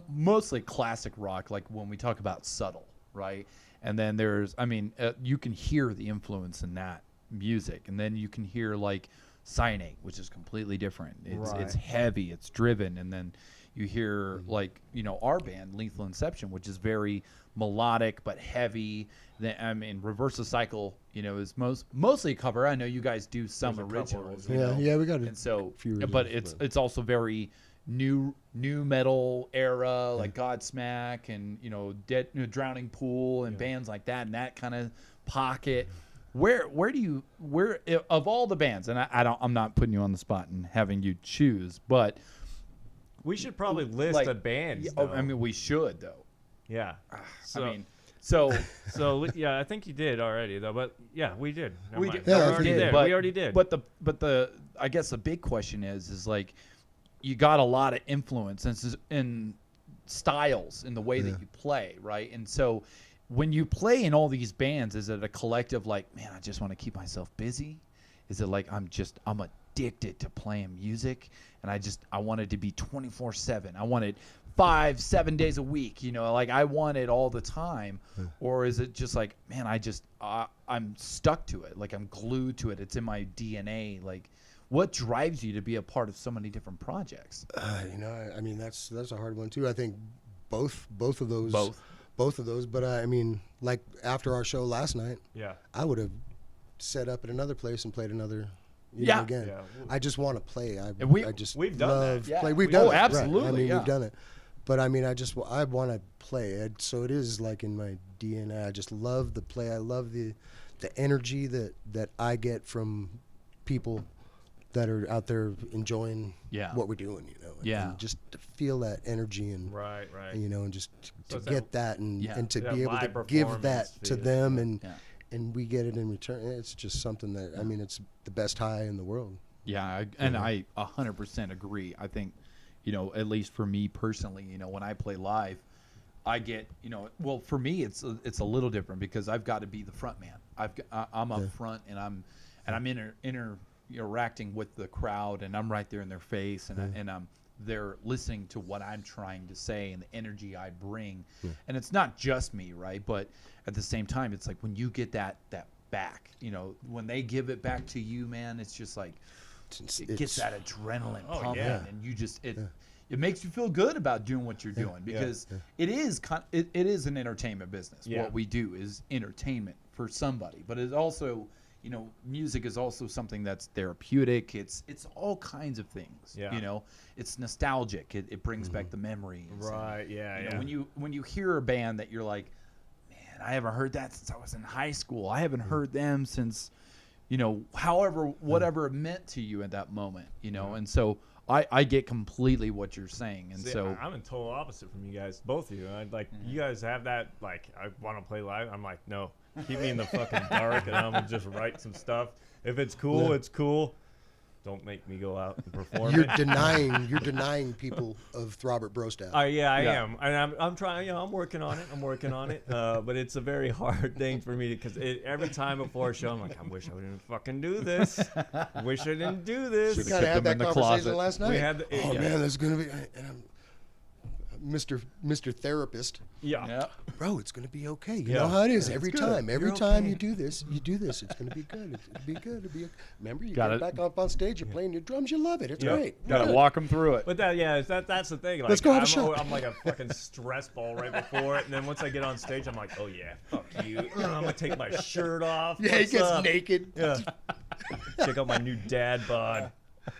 mostly classic rock, like when we talk about Subtle, right? And then there's, I mean, you can hear the influence in that music. And then you can hear like Cyanate, which is completely different. It's heavy, it's driven. And then you hear like, you know, our band, Lethal Inception, which is very melodic but heavy. I mean, Reverse the Cycle, you know, is mostly a cover. I know you guys do some originals. Yeah, yeah, we got and so, few but it's also very new metal era, like Godsmack and, you know, Drowning Pool and bands like that, and that kind of pocket. Where of all the bands, and I'm not putting you on the spot and having you choose, but we should probably list a band. Yeah, I mean, we should though. Yeah. So, I mean, so yeah, I think you did already though, but yeah, we did. We did. Yeah, We already did. But the I guess the big question is like, you got a lot of influence in styles in the way that you play, right? And so when you play in all these bands, is it a collective like, man, I just want to keep myself busy? Is it like I'm addicted to playing music and I want it to be 24/7. I want it 5-7 days a week, you know, like I want it all the time? Or is it just like, man, I'm stuck to it, like I'm glued to it, it's in my DNA? Like, what drives you to be a part of so many different projects? You know, I mean, that's a hard one too. I think both of those. But I mean, like after our show last night, I would have set up at another place and played another. Again. Yeah. I just want to play. We've done that. Play. We've done it. Absolutely. Right. I mean, we've done it. But I mean, I want to play. So it is like in my DNA. I just love the play. I love the energy that I get from people that are out there enjoying what we're doing, you know, and just to feel that energy and right, and, you know, and just to So get that and to that be able live to give that performance to feel. them and we get it in return. It's just something that I mean, it's the best high in the world. Yeah, I 100% agree. I think, you know, at least for me personally, you know, when I play live, I get, you know, well, for me it's a little different because I've got to be the front man. I'm up front and I'm interacting with the crowd and I'm right there in their face and they're listening to what I'm trying to say and the energy I bring. And it's not just me, right? But at the same time, it's like when you get that back, you know, when they give it back to you, man, it's just like it gets that adrenaline pumping and you just it makes you feel good about doing what you're doing because it is an entertainment business. What we do is entertainment for somebody, but it's also, you know, music is also something that's therapeutic. It's all kinds of things. You know, it's nostalgic. It brings back the memories. Right. You know, when you hear a band that you're like, man, I haven't heard that since I was in high school. I haven't heard them since, you know, whatever it meant to you at that moment. You know, and so I get completely what you're saying. And so I'm in total opposite from you guys, both of you. You guys have that like I want to play live. I'm like, no. Keep me in the fucking dark, and I'm gonna just write some stuff. If it's cool, it's cool. Don't make me go out and perform. You're it. denying people of Robert Brostaff. Yeah, I am, and I'm trying. I'm working on it. But it's a very hard thing for me because every time before a show, I'm like, I wish I didn't fucking do this. Wish I didn't do this. We kind of had that conversation last night. We had man, there's gonna be. And I'm, Mr. Therapist. Yeah. Bro, it's gonna be okay. You Yeah. know how it is Yeah, every it's time. good. Every You're time okay. you do this, it's gonna be good. It'll be good. Remember, you Got get it. back up on stage, you're playing your drums, you love it. It's Yeah. great. Got to Good. walk them through it. But that's the thing. Like, Let's go have a shot. I'm like a fucking stress ball right before it, and then once I get on stage, I'm like, oh yeah, fuck you. I'm gonna take my shirt off. Yeah, he What's gets up? naked. Yeah. Check out my new dad bod.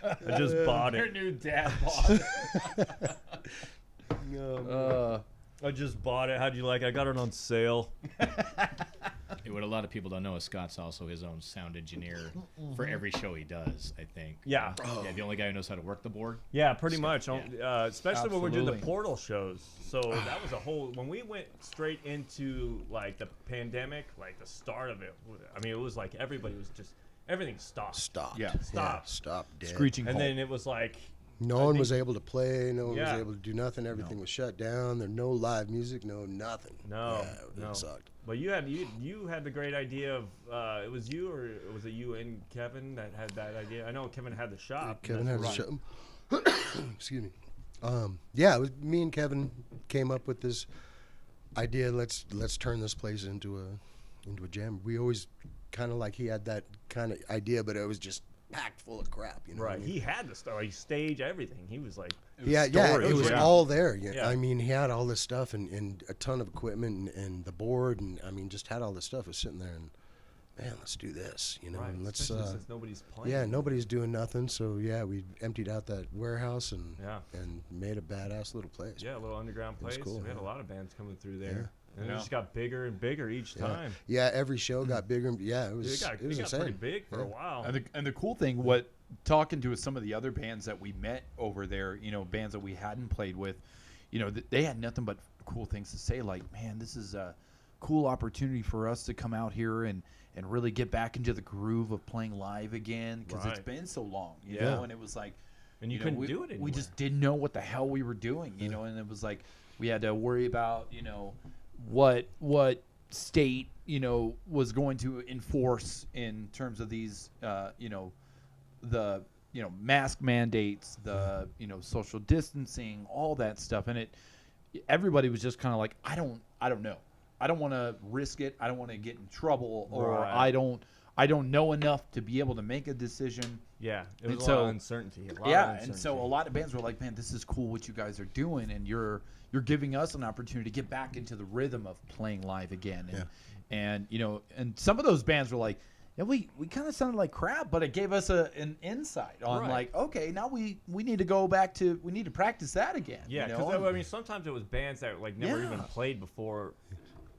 I just bought Your it. new dad bod. I just bought it. How'd you like it? I got it on sale. What a lot of people don't know is Scott's also his own sound engineer for every show he does, I think. Yeah. Yeah, the only guy who knows how to work the board. Yeah, pretty much. Yeah. Especially when we're doing the Absolutely. portal shows. So that was a whole. When we went straight into like the pandemic, like the start of it. I mean, it was like everybody was just everything stopped. Stop. Yeah. Stop. Stop. Dead. Screeching And halt. then it was like No one was able to play. No one Yeah. was able to do nothing. Everything was shut down. There no live music. No nothing. no, Yeah, no. It sucked. But you had the great idea of it was you or was it you and Kevin that had that idea? I know Kevin had the shop. Kevin had That's a right. show. Excuse me. Yeah, it was me and Kevin came up with this idea. Let's turn this place into a jam. We always kind of like he had that kind of idea, but it was just packed full of crap. You know what I Right. mean? He had the stage, stage, everything. He was like, Yeah, storage, it was yeah. all there. Yeah. Yeah. I mean, he had all this stuff and a ton of equipment and the board and I mean, just had all this stuff. It was sitting there and man, let's do this, you know. right, And let's especially since nobody's playing. yeah, nobody's doing nothing. So yeah, we emptied out that warehouse and Yeah. made a badass little place. Yeah, a little underground It was place. cool, We had a yeah. lot of bands coming through there. Yeah. And it Yeah. just got bigger and bigger each time. Yeah, every show got bigger. Yeah, it Dude, was. it It was got insane. pretty big for a Yeah. while. And the cool thing, what talking to some of the other bands that we met over there, you know, bands that we hadn't played with, you know, they had nothing but cool things to say. Like, man, this is a cool opportunity for us to come out here and really get back into the groove of playing live again because it's Right. been so long, you Yeah. know. And it was like, And you know, couldn't we, do it anymore. We just didn't know what the hell we were doing, you know. And it was like we had to worry about, you know, what state, you know, was going to enforce in terms of these, you know, the, you know, mask mandates, the, you know, social distancing, all that stuff. And everybody was just kind of like, I don't know. I don't want to risk it. I don't want to get in trouble, or Right. I don't know enough to be able to make a decision. Yeah, it And was a so- lot of uncertainty. And so a lot of bands were like, man, this is cool what you guys are doing, and you're giving us an opportunity to get back into the rhythm of playing live again. And you know, and some of those bands were like, yeah, we kind of sounded like crap, but it gave us an insight on Right. like, okay, now we need to go back to, we need to practice that again. Yeah, you because know? I mean, sometimes it was bands that like never Yeah. even played before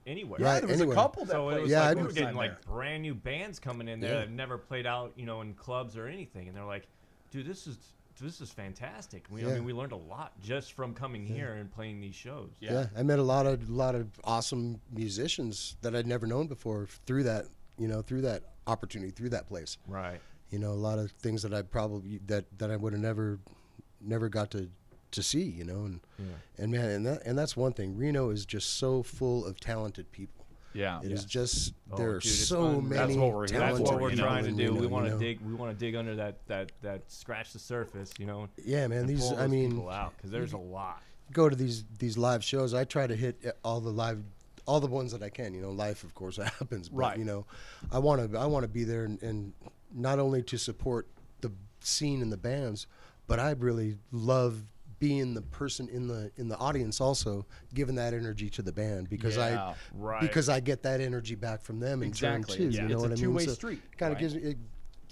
anywhere. Right. there was anyway. a couple that So it played. was Yeah, like I we were do- getting time like there. brand new bands coming in there Yeah. that never played out, you know, in clubs or anything, and they're like, dude, this is fantastic. I Yeah. mean, we learned a lot just from coming here and playing these shows. Yeah, I met a lot of awesome musicians that I'd never known before through that, through that opportunity, through that place. Right. You know, a lot of things that I probably that I would have never got to see. You know, and man, and that's one thing. Reno is just so full of talented people. Yeah. It is just Oh, there are dude, it's so unreal. many That's what we're- talented That's what we're people trying to in do. Reno, We want you to know? dig. We want to dig under that scratch the surface. You know. Yeah, man. And These, pull I those mean, people out because there's a lot. go to these live shows. I try to hit all the ones that I can. You know, life of course happens, but Right. you know, I want to be there and not only to support the scene and the bands, but I really love being the person in the audience also, giving that energy to the band because Yeah, right. because I get that energy back from them in Exactly. turn too. Yeah. You know It's what a I mean? two-way So street, Kind of right? gives me,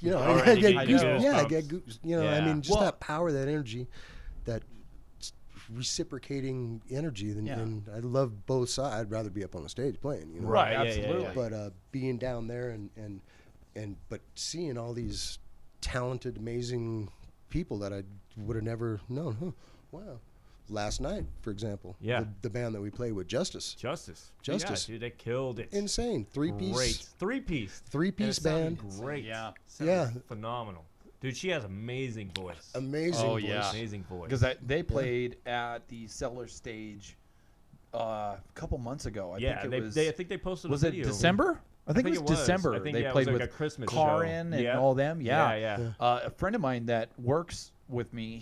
you know, Already I get getting goose, yeah, I goosebumps. get goose, you know, I Yeah. mean, just Well- that power, that energy, that reciprocating energy. Yeah. And I love both sides. I'd rather be up on the stage playing, you know, Right, Yeah, yeah, absolutely. yeah. but being down there and but seeing all these talented, amazing people that I would have never known. Huh, wow. Last night, for example, Yeah. the band that we played with, Justice, Justice. Justice. Yeah, dude, they killed it. insane, Great. three-piece Three-piece band. Great. Yeah. Sounded Yeah. phenomenal. Dude, she has amazing voice. Amazing Oh, voice. yeah. Amazing voice. Because they played at the Cellar Stage a couple months ago. I think it was. I think they posted Was a it video. December? I think it was December. I think, they yeah, it played was like with a Christmas Karin show. and Yeah. all them. Yeah. Yeah. A friend of mine that works with me,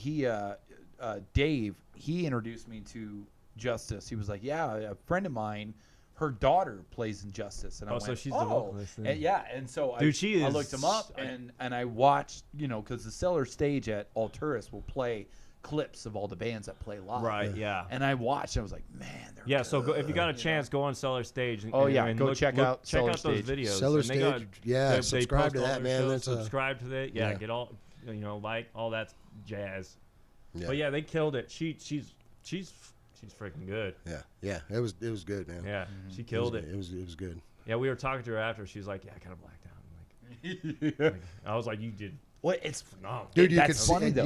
Dave, he introduced me to Justice. He was like, yeah, a friend of mine, her daughter plays in Justice. And I So went, she's the vocalist. And and so Dude, she I is- looked him up and I watched, because the Cellar Stage at Alturas will play clips of all the bands that play live. Right, yeah. And I watched and I was like, man, they're Yeah, so if you got a good, chance, go on Cellar Stage. And, Oh, yeah, and go check out check Cellar out those Stage. videos. Cellar And they got- Stage, yeah, they subscribe post to all that, their man. shows, That's subscribe to that. Yeah, yeah. get all like all that jazz. Yeah. But yeah, they killed it. She's freaking good. Yeah. It was good, man. Yeah, she killed it. It was good. Yeah, we were talking to her after. She's like, yeah, I kind of blacked out. Like, I was like, you did Well, it's phenomenal. Dude, you That's could funny, see, though.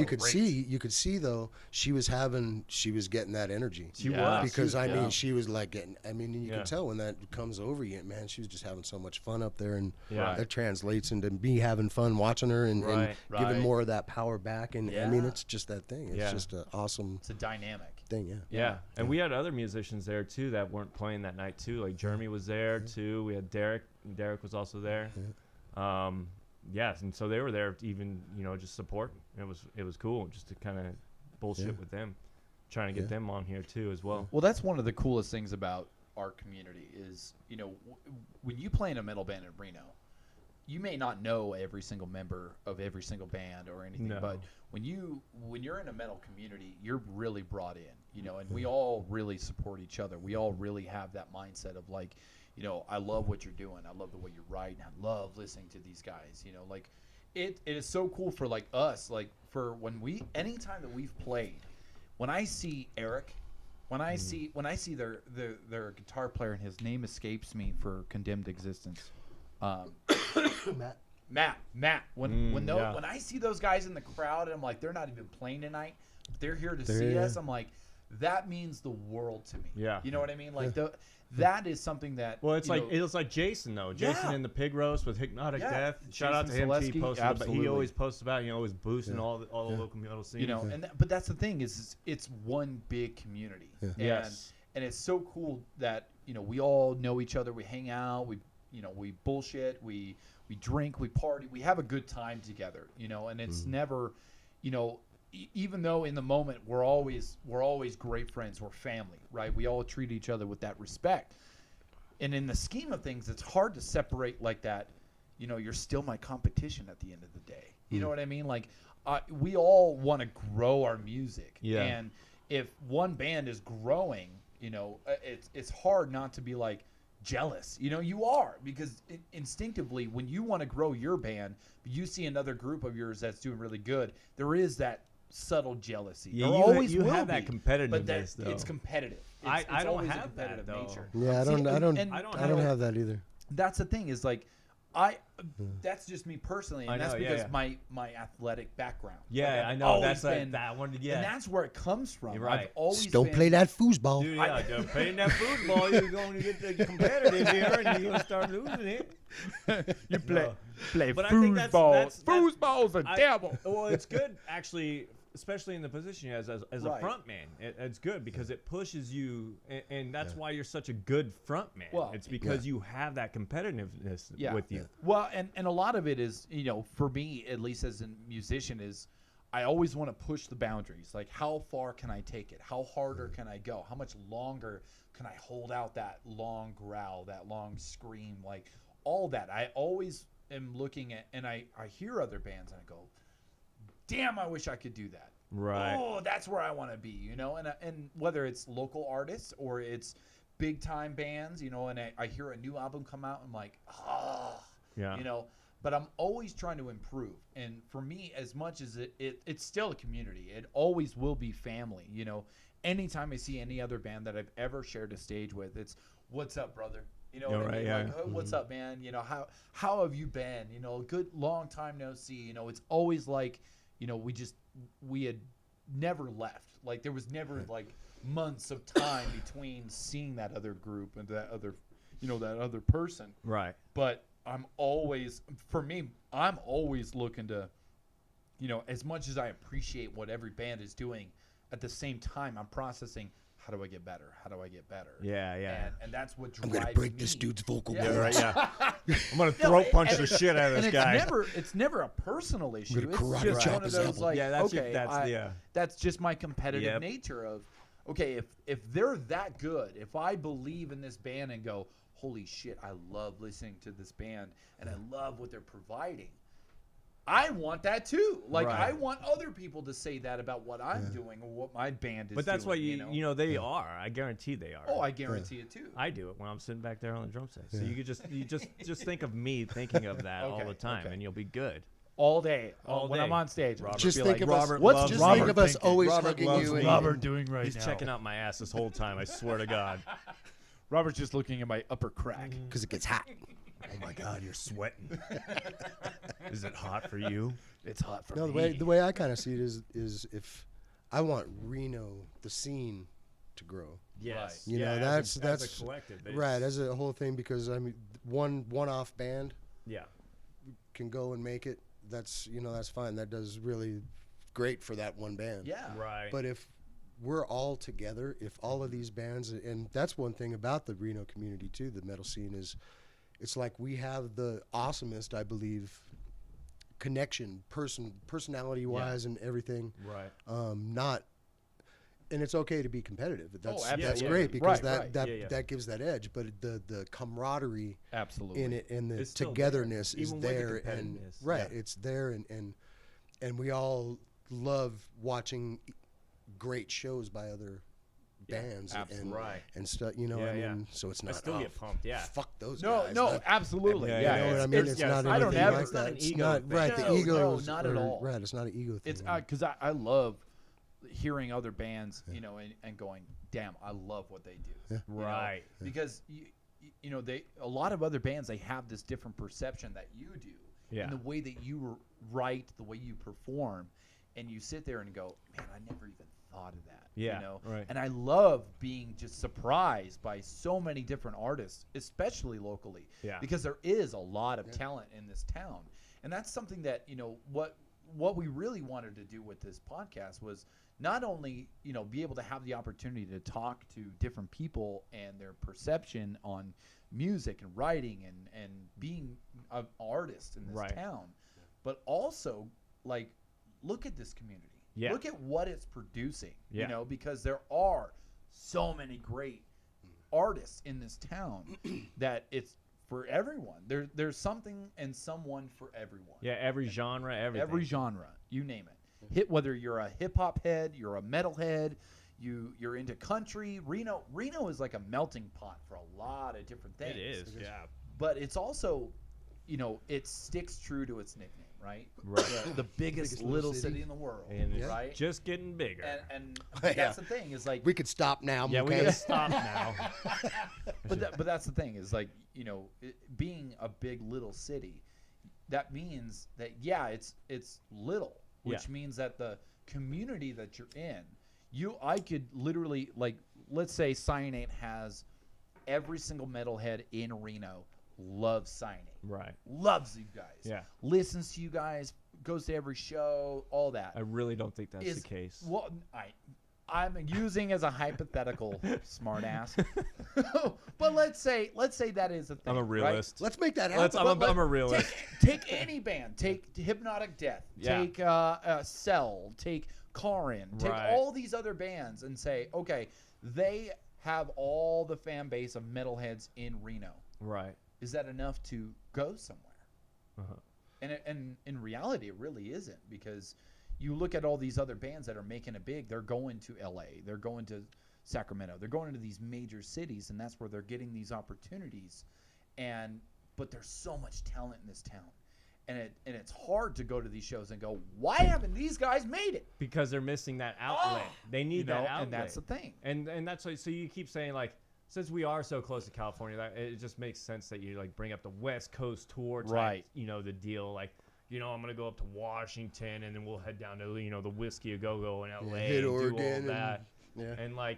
you could see though she was getting that energy. She Yeah. was. Because Yeah. she was like getting. You Yeah. can tell when that comes over you, man. She was just having so much fun up there, and Yeah. that translates into me having fun watching her and Right. giving Right. more of that power back. And Yeah. it's just that thing. It's Yeah. just an awesome It's a dynamic. thing. Yeah. Yeah, and we had other musicians there too that weren't playing that night too. Like Jeremy was there too. We had Derek. Derek was also there. Yes, and so they were there to even just support. It was cool just to kind of bullshit Yeah. with them, trying to get them on here too as well. Well, that's one of the coolest things about our community is, when you play in a metal band in Reno, you may not know every single member of every single band or anything, No. but when you're in a metal community, you're really brought in, and we all really support each other. We all really have that mindset of like, I love what you're doing. I love the way you write. And I love listening to these guys. It is so cool for like us. Like for anytime that we've played, when I see Eric, when I see their guitar player and his name escapes me for Condemned Existence, Matt. When I see those guys in the crowd and I'm like, they're not even playing tonight. They're here to see us. I'm like, that means the world to me. Yeah. You know what I mean? Like that is something that. Well, it's like Jason though. Jason in the Pig Roast with Hypnotic Yeah. Death. Shout out to Jason him. He Selesky, posted about, absolutely. he always posts about always boosting all the local metal scene. But that's the thing is it's one big community. Yeah. Yes. And it's so cool that we all know each other. We hang out. We bullshit. We drink. We party. We have a good time together. And it's never, even though in the moment we're always great friends. We're family, right? We all treat each other with that respect. And in the scheme of things, it's hard to separate like that. You're still my competition at the end of the day. You know what I mean? Like, we all want to grow our music. Yeah. And if one band is growing, it's hard not to be like jealous. You are, because instinctively when you want to grow your band, but you see another group of yours that's doing really good, there is that subtle jealousy. Yeah, there you always have will that be, competitiveness, but though. it's competitive. I It's don't always a have that, competitive though. nature. Yeah, I See, don't and I don't have that either. that's the thing is like that's just me personally, and I that's know, because yeah. my athletic background. Yeah, Like, I've I know. always That's been, that one. Yeah. and that's where it comes from. You're right. I've always Just don't been, play that foosball. Dude, yeah, don't play in that football. You're going to get the competitive here, and you're going to start losing it. You play But I think that's- foosball's a I- devil. Well, it's good actually, especially in the position as a Right. front man. It's good because it pushes you, and that's why you're such a good front man. Well, it's because you have that competitiveness with you. Well, and a lot of it is, for me, at least as a musician, is I always want to push the boundaries. Like, how far can I take it? How harder can I go? How much longer can I hold out that long growl, that long scream? Like, all that. I always am looking at, and I hear other bands, and I go, damn, I wish I could do that. Right. Oh, that's where I want to be, and whether it's local artists or it's big time bands, and I hear a new album come out, I'm like, Yeah. but I'm always trying to improve. And for me, as much as it's still a community, it always will be family. Anytime I see any other band that I've ever shared a stage with, it's what's up, brother. You know what I mean? yeah. Like, "Oh, what's up, man? How have you been? Good long time no see. It's always like, we had never left. Like, there was never like months of time between seeing that other group and that other, that other person. Right. But I'm always looking to as much as I appreciate what every band is doing, at the same time, I'm processing, how do I get better? How do I get better? Yeah. And that's what I'm drives gonna break me. this dude's vocal Yeah. cords. Right, yeah. I'm gonna throat punch the shit out of this And guy. it's never a personal issue. gonna It's karate just chop one of his those apple. like, Yeah, that's okay, that's just my competitive Yep. nature of, okay, if they're that good, if I believe in this band and go, holy shit, I love listening to this band and I love what they're providing, I want that too. Like, Right. I want other people to say that about what I'm doing or what my band is doing. But that's what you know? you know they are. I guarantee they are. Oh, I guarantee it too. I do it when I'm sitting back there on the drum set. So you could just think of me thinking of that all Okay, the time, okay. and you'll be good. All day. All when day. I'm on stage. Robert Just be think like, of us. Robert What's loves Just me. think of us always Robert hugging loves you. me. And Robert doing right He's now? checking out my ass this whole time. I swear to God. Robert's just looking at my upper crack. because it gets hot. Oh my God, you're sweating. Is it hot for you? It's hot for No, me. the way I kind of see it is if I want Reno, the scene, to grow. Yes. You yeah, know, as that's a collective. Right, as a whole thing, because I mean, one-off band Yeah. can go and make it. That's that's fine. That does really great for that one band. Yeah. Right. But if we're all together, if all of these bands, and that's one thing about the Reno community too, the metal scene is, it's like we have the awesomest, I believe, connection, personality wise, and everything. Right. And it's okay to be competitive. That's absolutely. great because Right. that gives that edge. But the camaraderie Absolutely. in it and the It's still togetherness there, is even with the there, and competitiveness. right, Yeah. it's there, and we all love watching great shows by other bands absolutely. Right. and stuff. Yeah, I yeah. mean, so it's I not. still oh, get pumped. Yeah. Fuck those No, guys. no, That- absolutely. Yeah, Yeah. you know what I mean? It's not I don't anything have like it's that. not an It's ego not thing. right. The No, ego, no, is- not at or- all. Right, it's not an ego thing. It's because I love hearing other bands, and going, damn, I love what they do. Yeah. You know? Right. Because a lot of other bands, they have this different perception that you do. Yeah. And the way that you write, the way you perform, and you sit there and go, man, I never even thought of that. Yeah, right. And I love being just surprised by so many different artists, especially locally. Yeah. Because there is a lot of talent in this town. And that's something that, what we really wanted to do with this podcast was not only, be able to have the opportunity to talk to different people and their perception on music and writing and being an artist in this Right. town, but also, like, look at this community. Yeah. Look at what it's producing, Yeah. because there are so many great artists in this town that it's for everyone. There's something and someone for everyone. Yeah. Every genre, everything. Every genre, you name it. Whether you're a hip hop head, you're a metal head, you're into country. Reno is like a melting pot for a lot of different things. It is. Yeah. But it's also, it sticks true to its nickname, right? Right. The biggest little city in the world, And it's right? just getting bigger. And Yeah. that's the thing is like, we could stop now. Yeah, we okay? gotta stop now. but that's the thing is like, being a big little city, that means that it's little, which Yeah. means that the community that you're in, I could literally, like, let's say Cyanate has every single metalhead in Reno loves Cyanate. Right. Loves you guys. Yeah. Listens to you guys, goes to every show, all that. I really don't think that's the case. Well, I'm using as a hypothetical smartass. But let's say that is a thing. I'm a right? realist. Let's make that happen. I'm a realist. Take any band. Take Hypnotic Death. Yeah. Take Cell. Take Karin. Take Right. all these other bands and say, okay, they have all the fan base of metalheads in Reno. Right. Is that enough to go somewhere? Uh-huh. And in reality, it really isn't, because you look at all these other bands that are making it big. They're going to L.A. They're going to Sacramento. They're going into these major cities, and that's where they're getting these opportunities. But there's so much talent in this town, and it's hard to go to these shows and go, why haven't these guys made it? Because they're missing that outlet. They need that outlet. And that's the thing. And that's why. So you keep saying, like, since we are so close to California, that it just makes sense that you like bring up the West Coast tour type, Right. The deal. Like, I'm gonna go up to Washington, and then we'll head down to the Whiskey A Go Go in LA, hit and Oregon do all and- that, yeah. and like,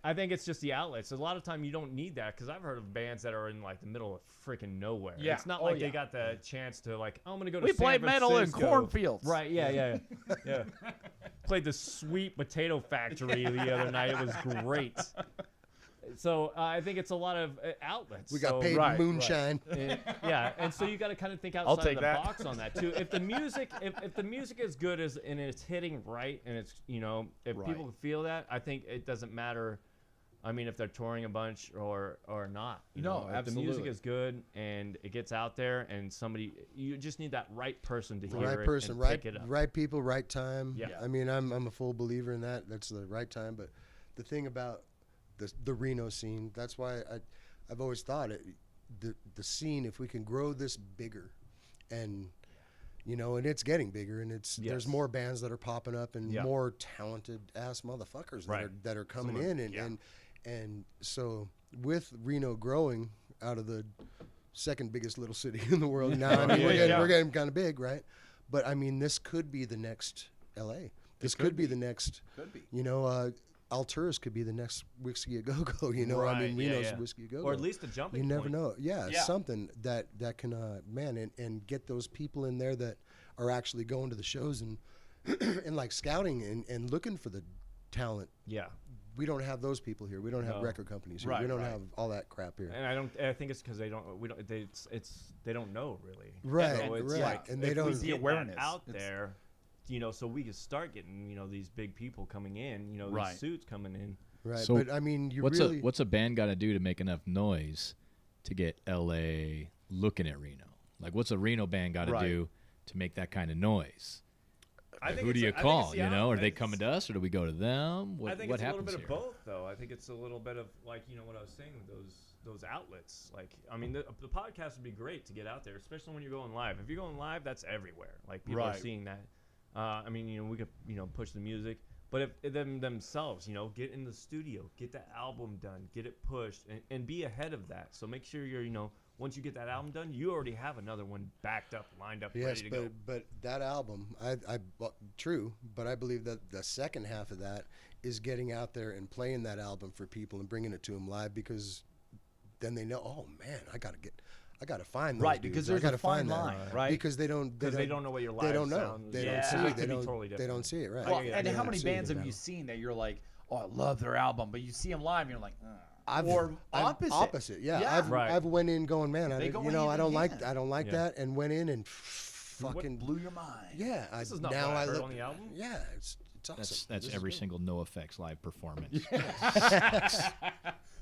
I think it's just the outlets. A lot of time you don't need that because I've heard of bands that are in like the middle of freaking nowhere. Yeah. It's not Oh, like yeah. they got the chance to like, oh, I'm gonna go to We San play metal in Francisco. cornfields. Right? Yeah. Played the Sweet Potato Factory the other night. It was great. So I think it's a lot of outlets. We got So- paid Right, moonshine. and so you got to kind of think I'll outside take the that. box on that too. If the music, if the music is good and it's hitting right, and it's if Right. people feel that, I think it doesn't matter. I mean, if they're touring a bunch or not. No, If the music absolutely. is good and it gets out there, and you just need that right person to hear Right it person, and right, pick it up. right people, right time. Yeah. I mean, I'm a full believer in that. That's the right time. But the thing about the Reno scene, that's why I've always thought the scene, if we can grow this bigger, and and it's getting bigger, and there's Yes. more bands that are popping up and Yeah. more talented ass motherfuckers Right. that are coming Some of- in, yeah. and so with Reno growing out of the second biggest little city in the world now, I mean, Yeah. we're getting kind of big, right? But I mean, this could be the next LA. This could be the next. Could be. Alturas could be the next Whiskey a Go Go. I mean, Right, yeah, Reno's yeah. Whiskey a Go Go. Or at least a jumping you never point. know. Yeah, Yeah. something that can and get those people in there that are actually going to the shows and and like scouting and looking for the talent. Yeah. We don't have those people here. We don't have No. record companies here. Right, we don't right. have all that crap here. And I think it's because they don't. We don't. They don't know really. Right, So it's right. like And they if don't- we The get that awareness. out It's- there, so we can start getting these big people coming in. Right. These suits coming in. Right. So but I mean, you What's really a band got to do to make enough noise to get LA looking at Reno? Like, what's a Reno band got to Right. do to make that kind of noise? I think Who do it's- you I think it's call? the Are they outlets. coming to us, or do we go to them? What, I think what it's a little happens bit here? of both, though. I think it's a little bit of like what I was saying with those outlets. Like, I mean, the podcast would be great to get out there, especially when you're going live. If you're going live, that's everywhere. Like people are Right. seeing that. I mean, we could push the music, but if them themselves, get in the studio, get that album done, get it pushed, and be ahead of that. So make sure you're once you get that album done, you already have another one backed up, lined up, yes, ready to go. but that album, true, but I believe that the second half of that is getting out there and playing that album for people and bringing it to them live, because then they know, oh man, I gotta find those Right, dudes. because I there's gotta a fine find that. line, right? Because they don't know what your live they don't know. sound They is. don't Yeah. see It it. could They be don't totally they different. don't see it, right? Well, yeah, and yeah, how They many don't see it bands have now. you seen that you're like, oh, I love their album, but you see them live and you're like, I've opposite. opposite, yeah. Yeah. Right. I've went in going, man, They go in I don't even, like yeah. I don't like Yeah. that, and went in and what fucking blew your mind? yeah. This is not now what I heard look, on the album. Yeah, it's awesome. That's This is every good. single NoFX live performance.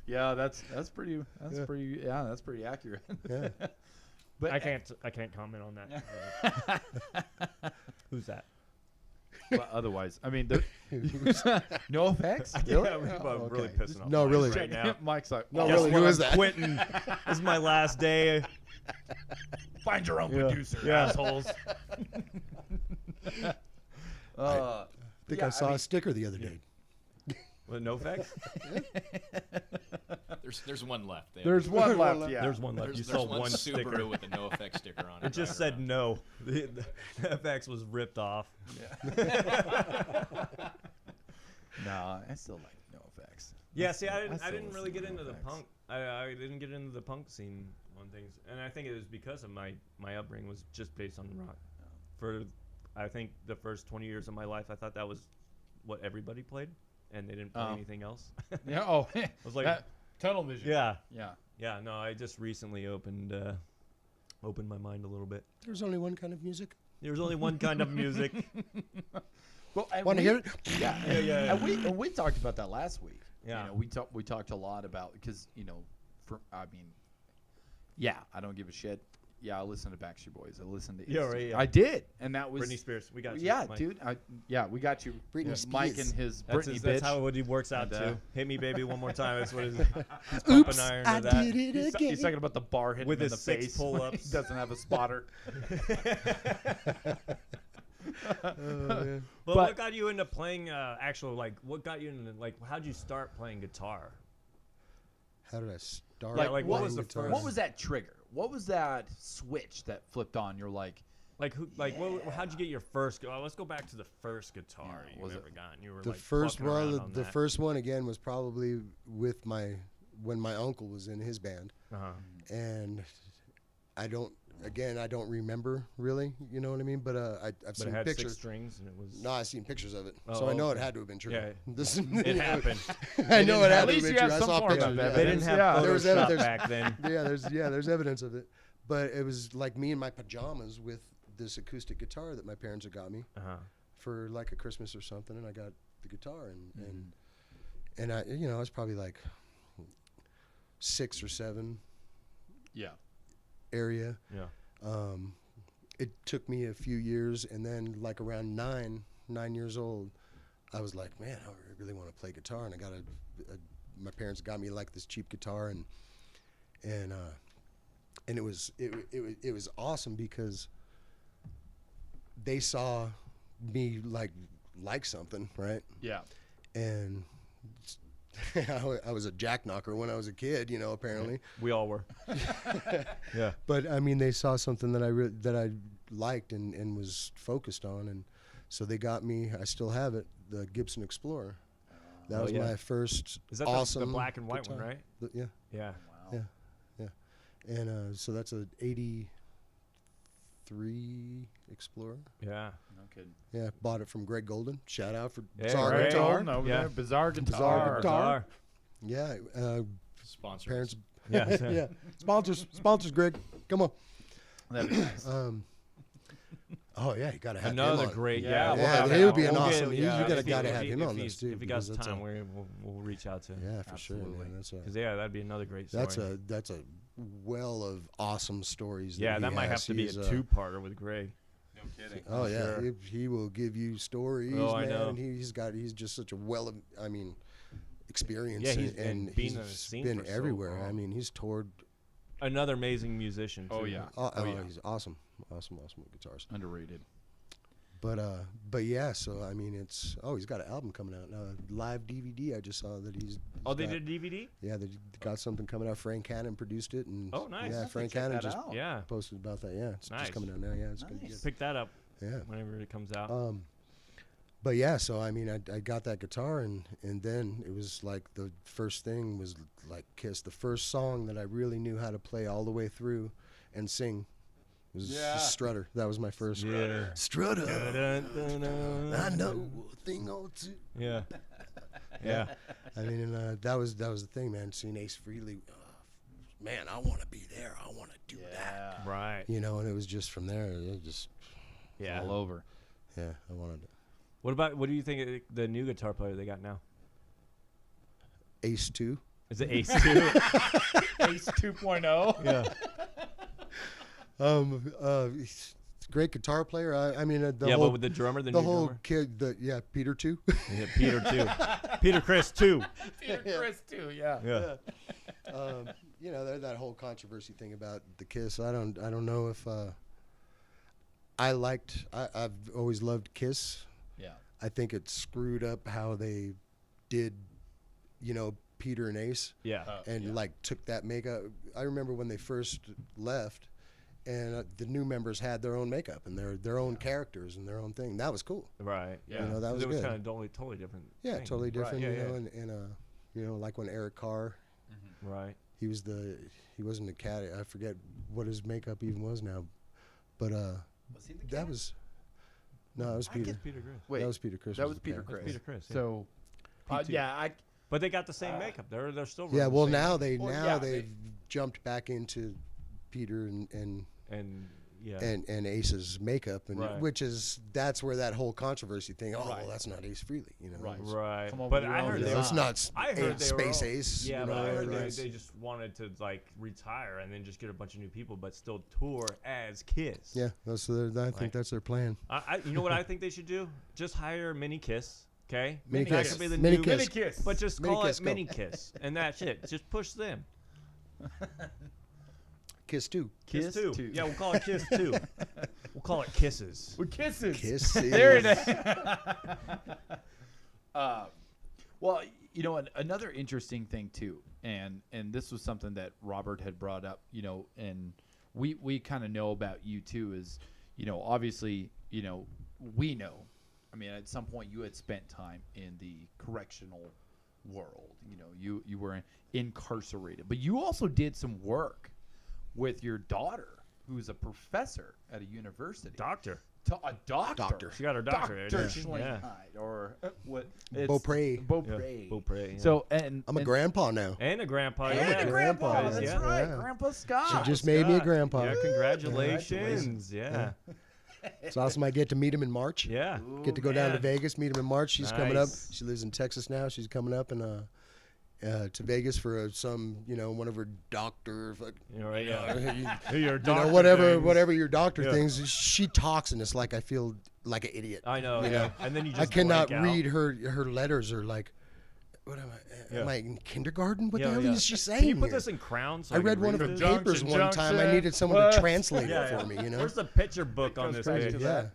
Yeah, that's pretty accurate. Yeah. But I can't comment on that. Who's that? Well, otherwise, I mean, no effects. Yeah, we're really okay. pissing off. No, Mike really. right now. Mike's like, No, oh, really, Guess who what? is I'm that? quitting. This is my last day. find your own producer, Yeah. assholes. I think I saw a sticker the other day. With no facts? There's one left. There's one left. Yeah, There's one left. There's You saw one one Subaru sticker. with a NoFX sticker on it. It just driving said no. The FX was ripped off. No, I still like no effects. Yeah, see, I still didn't really listen get to into the NoFX. punk. I didn't get into the punk scene on things, and I think it was because of my upbringing was just based on rock. For I think the first 20 years of my life, I thought that was what everybody played, and they didn't play Oh. anything else. Yeah. Oh, I was like, that, tunnel vision. yeah, Yeah. no, I just recently opened my mind a little bit. There's only one kind of music. There was only one kind of music. Well, Want to hear it? Yeah, yeah. And we talked about that last week. Yeah. We talked a lot about because I don't give a shit. Yeah, I listen to Backstreet Boys. I listen to Yeah, right, yeah. I did, and that was Britney Spears, we got you. Yeah, Mike. dude. We got you. Britney Mike Spears. and his That's, Britney that's bitch. how it works out And, too. Hit me, baby, one more time. That's what it is. He's Oops, pumping iron I to that. did it He's again. talking about the bar hitting With him in his the 6 face. pull-ups. He doesn't have a spotter. Oh, man. But But- what got you into playing what got you into how'd you start playing guitar? How did I start? Like, what playing was the guitar? first- What was that trigger? What was that switch that flipped on? You're like, Like who? Like how'd you get your first? Let's go back to the first guitar you ever gotten. You were The like first plucking around on the that. first one again was probably with when my uncle was in his band, and I don't remember really. You know what I mean? But I've But seen it had pictures. 6 strings and it was. No, I've seen pictures of it, Oh, so I know it okay. had to have been true. Yeah, This it happened. I know it had At to have least been you true. have I some saw form of pictures. evidence. They didn't have Yeah. There was Photoshop evidence. back then. there's evidence of it, but it was like me in my pajamas with this acoustic guitar that my parents had got me for like a Christmas or something, and I got the guitar and I I was probably like 6 or 7 Yeah. area. Yeah. It took me a few years, and then like around 9 years old, I was like, man, I really want to play guitar, and I got my parents got me like this cheap guitar, and it was awesome because they saw me like something, right? Yeah. And I was a jackknocker when I was a kid, apparently. We all were. Yeah. But I mean, they saw something that I liked and was focused on, and so they got me. I still have it, the Gibson Explorer. That was my first Is that awesome the black and white guitar. one, right? Yeah, Yeah. Wow. yeah. And so that's a '83 Explorer. Yeah. No kidding. Yeah, bought it from Greg Golden. Shout out for Yeah, Bizarre right. Guitar. Golden over Yeah. there. Bizarre guitar. Bizarre Guitar. Bizarre. Yeah, Sponsor. parents. Yeah. Yeah, sponsors, Greg. Come on. That'd be nice. Oh yeah, you gotta have him Another on. great. Yeah, Yeah. we'll Yeah, have he him would be on. an We'll awesome. get- You yeah, gotta if have him he- on this too. If he got because that's time, a- we'll reach out to him. yeah, for sure, Absolutely. man. That's Because that'd be another great story. that's a well of awesome stories. yeah, he that might have has. to be a He's, two-parter with Greg. No kidding. Oh yeah, Sure. he will give you stories, Oh, I man. know. And he's just such a experience. Yeah, he's and been he's in the scene been for so everywhere. long. I mean, he's toured. Another amazing musician. Oh too. yeah. Oh, he's awesome with guitars. Underrated. But yeah, so I mean, he's got an album coming out now, live DVD. I just saw that he's Oh, they got- did a DVD? Yeah, they got something coming out. Frank Cannon produced it, and Oh, nice. Yeah, I'll have Frank check Cannon that just out. Yeah. posted about that. Yeah, it's Nice. just coming out now. Yeah, it's gonna be Nice. Pick that up good. Yeah. whenever it comes out. But yeah, so I mean, I got that guitar, and then it was like the first thing was like Kiss. The first song that I really knew how to play all the way through and sing was Strutter. That was my first. Yeah. Strutter. Dun-dun-dun-dun. I know a thing or two. Yeah. Yeah. I mean, and that was the thing, man. Seeing Ace Frehley, man, I want to be there. I want to do that. Right. And it was just from there. It just, Yeah. All over. yeah, I wanted it. What do you think of the new guitar player they got now? Ace 2. Is it Ace 2? Ace 2.0. Yeah. He's a great guitar player. I mean, the Yeah, whole, but with the drummer, the the new whole drummer? kid, Peter 2. Yeah, Peter 2. Peter Chris 2. Peter Chris too. Yeah. Yeah. That whole controversy thing about the Kiss. I don't know if I've always loved Kiss. Yeah. I think it screwed up how they did, Peter and Ace, Yeah. and took that makeup. I remember when they first left, and the new members had their own makeup and their own characters and their own thing. That was cool. Right. Yeah. that was it was good. kind of totally different. Yeah, thing. totally different. Right. And like when Eric Carr, Right. he wasn't a cat. I forget what his makeup even was now, but Was he the that was. No, that was Peter. Peter Chris. Wait. That was Peter Chris. That was the Peter character. Chris. Peter Chris. Yeah. So, P2. yeah, But they got the same makeup. They're still Yeah, running well the same now they've jumped back into Peter and Ace's makeup, and Right. that's where that whole controversy thing. Oh, Right. well, that's not Ace Frehley, Right. Right. Come up But with your I own heard design. It's not I heard they were Space all- Ace. Yeah, you but know, I heard that's- they just wanted to retire and then just get a bunch of new people, but still tour as Kiss. Yeah, I think that's their plan. You know what I think they should do? Just hire Mini Kiss. Okay. Mini That Kiss. could be the Mini new Kiss. Mini Kiss. But just Mini call Kiss, it go. Mini Kiss, and that's it. Just push them. Kiss 2. Kiss, Kiss 2. two. Yeah, we'll call it Kiss 2. We'll call it Kisses. With kisses. Kiss. There it is. Well, another interesting thing too, and this was something that Robert had brought up, and we kind of know about you too, is, obviously, we know. I mean, at some point you had spent time in the correctional world. You were incarcerated, but you also did some work with your daughter, who's a professor at a university. Doctor. A doctor. She got her doctorate. Dr. Yeah. Schlingheyde, or what? Beaupre. Beaupre. Beaupre, yeah. So and I'm a grandpa now. And a grandpa. and yeah. a grandpa. Grandpa, That's yeah. right, Yeah. Grandpa Scott. She just made me a grandpa. Yeah, congratulations. Congratulations. Yeah. It's awesome. I get to meet him in March. Yeah. Get to go down to man. Vegas, meet him in March. She's coming up. Nice. She lives in Texas now. She's coming up and to Vegas for some, one of her doctor, Right, yeah. you Your doctor whatever things. your doctor Yeah. things. She talks and it's like I feel like an idiot. I know. You Yeah. know? And then you just I cannot blank out. read her letters or like, what am I? Am Yeah. I in kindergarten? What Yeah, the hell yeah. is she saying? Can you put here? this in crowns? So I can read one of her this? papers Junction, one time. I junction. needed someone What? to translate Yeah, it yeah. for me. Where's the picture book on goes this straight page? to Yeah.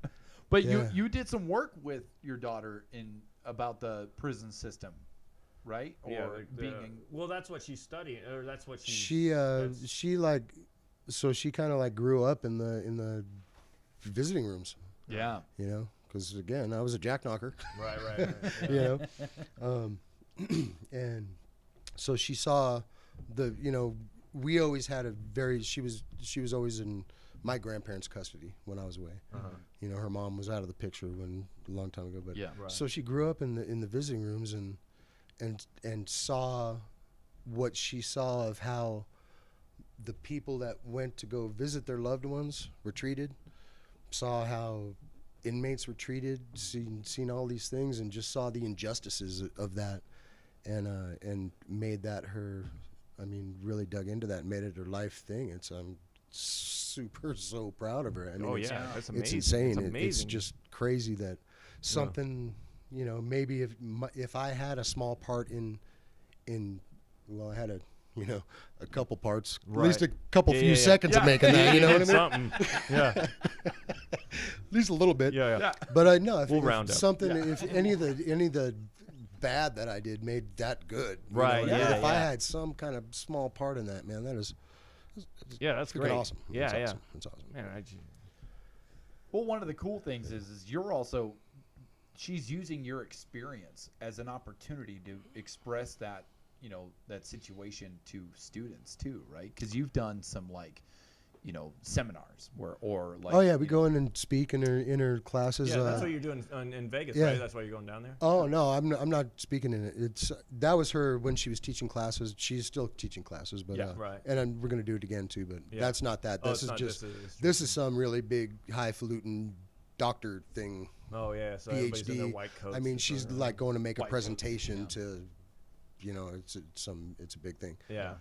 that. But Yeah. you did some work with your daughter about the prison system, right? Or Yeah, being in, well, that's what she's studying, or that's what She that's- she kind of like grew up in the visiting rooms, yeah. because again I was a jackknocker, right. and so she saw we always had she was always in my grandparents' custody when I was away. Her mom was out of the picture a long time ago, but Yeah. Right. so she grew up in the visiting rooms and saw what she saw of how the people that went to go visit their loved ones were treated, saw how inmates were treated, seen all these things, and just saw the injustices of that, and made that her. I mean, really dug into that, and made it her life thing. I'm so proud of her. I mean, Oh it's, yeah, that's it's amazing. insane. It's It's amazing. just crazy that something, maybe if I had a small part in well, I had a couple parts, at least a couple Yeah, few yeah, yeah. seconds of making that, you know what I mean? Something. Yeah. At least a little bit. Yeah. Yeah. But I know if, We'll if round up. something, if any of the bad that I did made that good, you know Right, what I mean? yeah, If I yeah. had some kind of small part in that, man, that is Yeah, that's freaking great. awesome. Yeah, It's yeah. awesome. It's awesome. Man, Well, one of the cool things is you're also, she's using your experience as an opportunity to express that, that situation to students too, right? Because you've done some seminars or Oh yeah, we go in and speak in her classes. yeah, that's what you're doing in Vegas, yeah. right? That's why you're going down there. Oh no, I'm not speaking in it. That was her when she was teaching classes. She's still teaching classes, but Yeah, right. And then we're gonna do it again too. But Yeah. that's not that. Oh, This it's is not just this, this is some really big highfalutin doctor thing. Oh yeah, so everybody's in their PhD. white coats. I mean, and she's stuff, like going to make a White coats, presentation yeah. to, it's a big thing Yeah.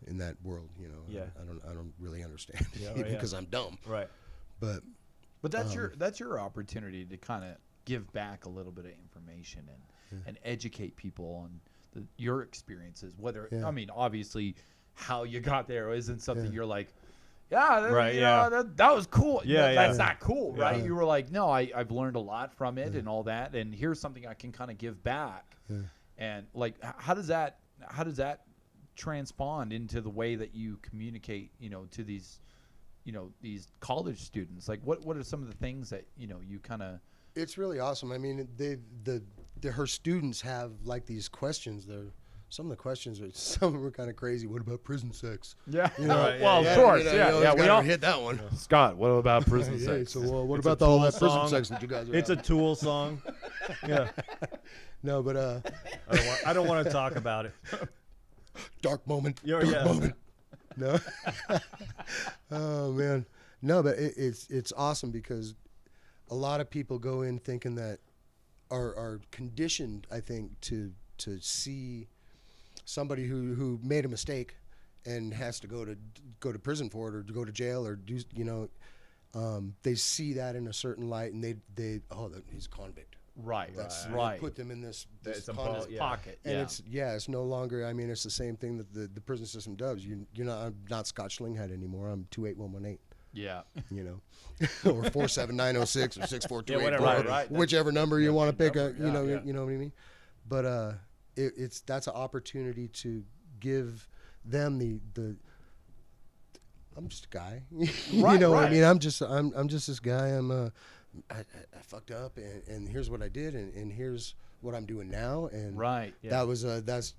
in that world. Yeah. I don't really understand Yeah, even right, yeah. because I'm dumb. Right. But But that's your opportunity to kind of give back a little bit of information and educate people on your experiences. Whether Yeah. I mean, obviously, how you got there isn't something Yeah. you're like, yeah, Right, you yeah. know, that was cool. Yeah, yeah. That's not cool, right? Yeah. You were like, no, I've learned a lot from it and all that, and here's something I can kind of give back. Yeah. And like, how does that transpond into the way that you communicate, to these, these college students? Like, what are some of the things that you kind of it's really awesome. I mean, her students have like these questions. Some of the questions some of them are kind of crazy. What about prison sex? Yeah. You know, Right, well, yeah, of course. you yeah. always We gotta all hit that one. Scott, what about prison Yeah, sex? so what It's a about all Tool that prison song. sex that you guys are It's a at? Tool song. Yeah. No, but I don't want to talk about it. dark moment. Yeah, Dark yeah. moment. No. Oh man. No, but it's awesome because a lot of people go in thinking that are conditioned, I think, to see somebody who made a mistake and has to go to prison for it or to go to jail or do they see that in a certain light and they he's a convict. Right. That's Right. Put them in this It's a convict yeah. Pocket. and yeah. it's no longer. I mean, it's the same thing that the prison system does. You're not. I'm not Scott Schlingheyde anymore. I'm 28118. Yeah. Or 47906 or 64284, Yeah, whatever, right. whichever number you want to pick. number, yeah. You know what I mean. But that's an opportunity to give them I'm just a guy. Right, you know what I right. mean? I'm just this guy. I fucked up, and here's what I did, and here's what I'm doing now, and Right. Yeah. that's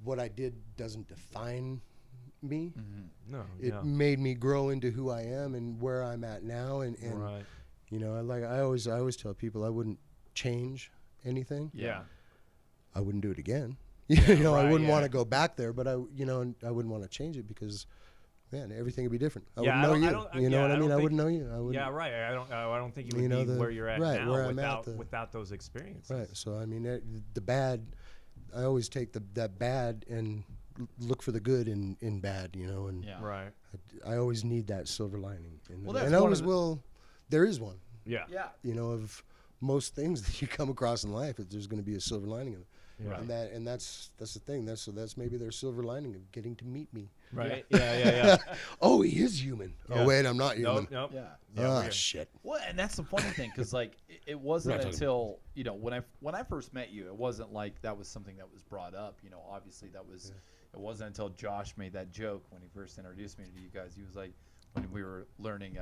what I did doesn't define me. No. It made me grow into who I am and where I'm at now, and Right. you know, I always tell people I wouldn't change anything. Yeah. I wouldn't do it again. You know, I right, wouldn't yeah. want to go back there, but I wouldn't want to change it because, man, everything would be different. I Yeah, wouldn't I know don't- you. You know yeah, what I I mean? don't I think- wouldn't know you. I wouldn't. Yeah, right. I don't think you would You know, be where you're at right, now where I'm at, without those experiences. Right. So I mean, the bad. I always take that bad and look for the good in bad. You know, and Yeah. Right. I always need that silver lining. And, Well, that's and I one always of the- will. There is one. Yeah. Yeah. You know, of most things that you come across in life, there's going to be a silver lining in it. Yeah. And that's the thing. That's maybe their silver lining of getting to meet me. Right. Yeah. Oh, he is human. Yeah. Oh, wait, I'm not human. Nope. Yeah. Ah, shit. Well, and that's the funny thing, because like it wasn't We're not talking until when I first met you, it wasn't like that was something that was brought up. You know, obviously that was. It wasn't until Josh made that joke when he first introduced me to you guys. He was like, when we were learning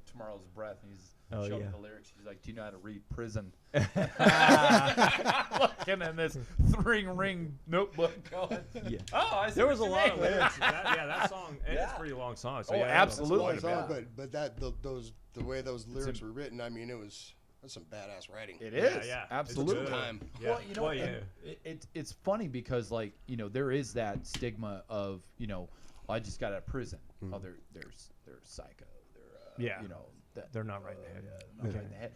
Tomorrow's Breath, and he's showing me the lyrics. He's like, "Do you know how to read Prison?" Looking in this ring notebook, going, Yeah. "Oh, I see There was a what you lot mean." of lyrics. That song. And it's Yeah. a pretty long song. So Oh, yeah, absolutely. It's a long song, but the way those lyrics were written, I mean, that's some badass writing. It is. Yeah. It's Absolutely. good. Time. Yeah. Well, you know, Well, yeah. and it's funny because, like, you know, there is that stigma of, you know, I just got out of prison. Oh, they're psycho. They're Yeah. you know, They're not right in the head. Yeah, not Okay. right in the head.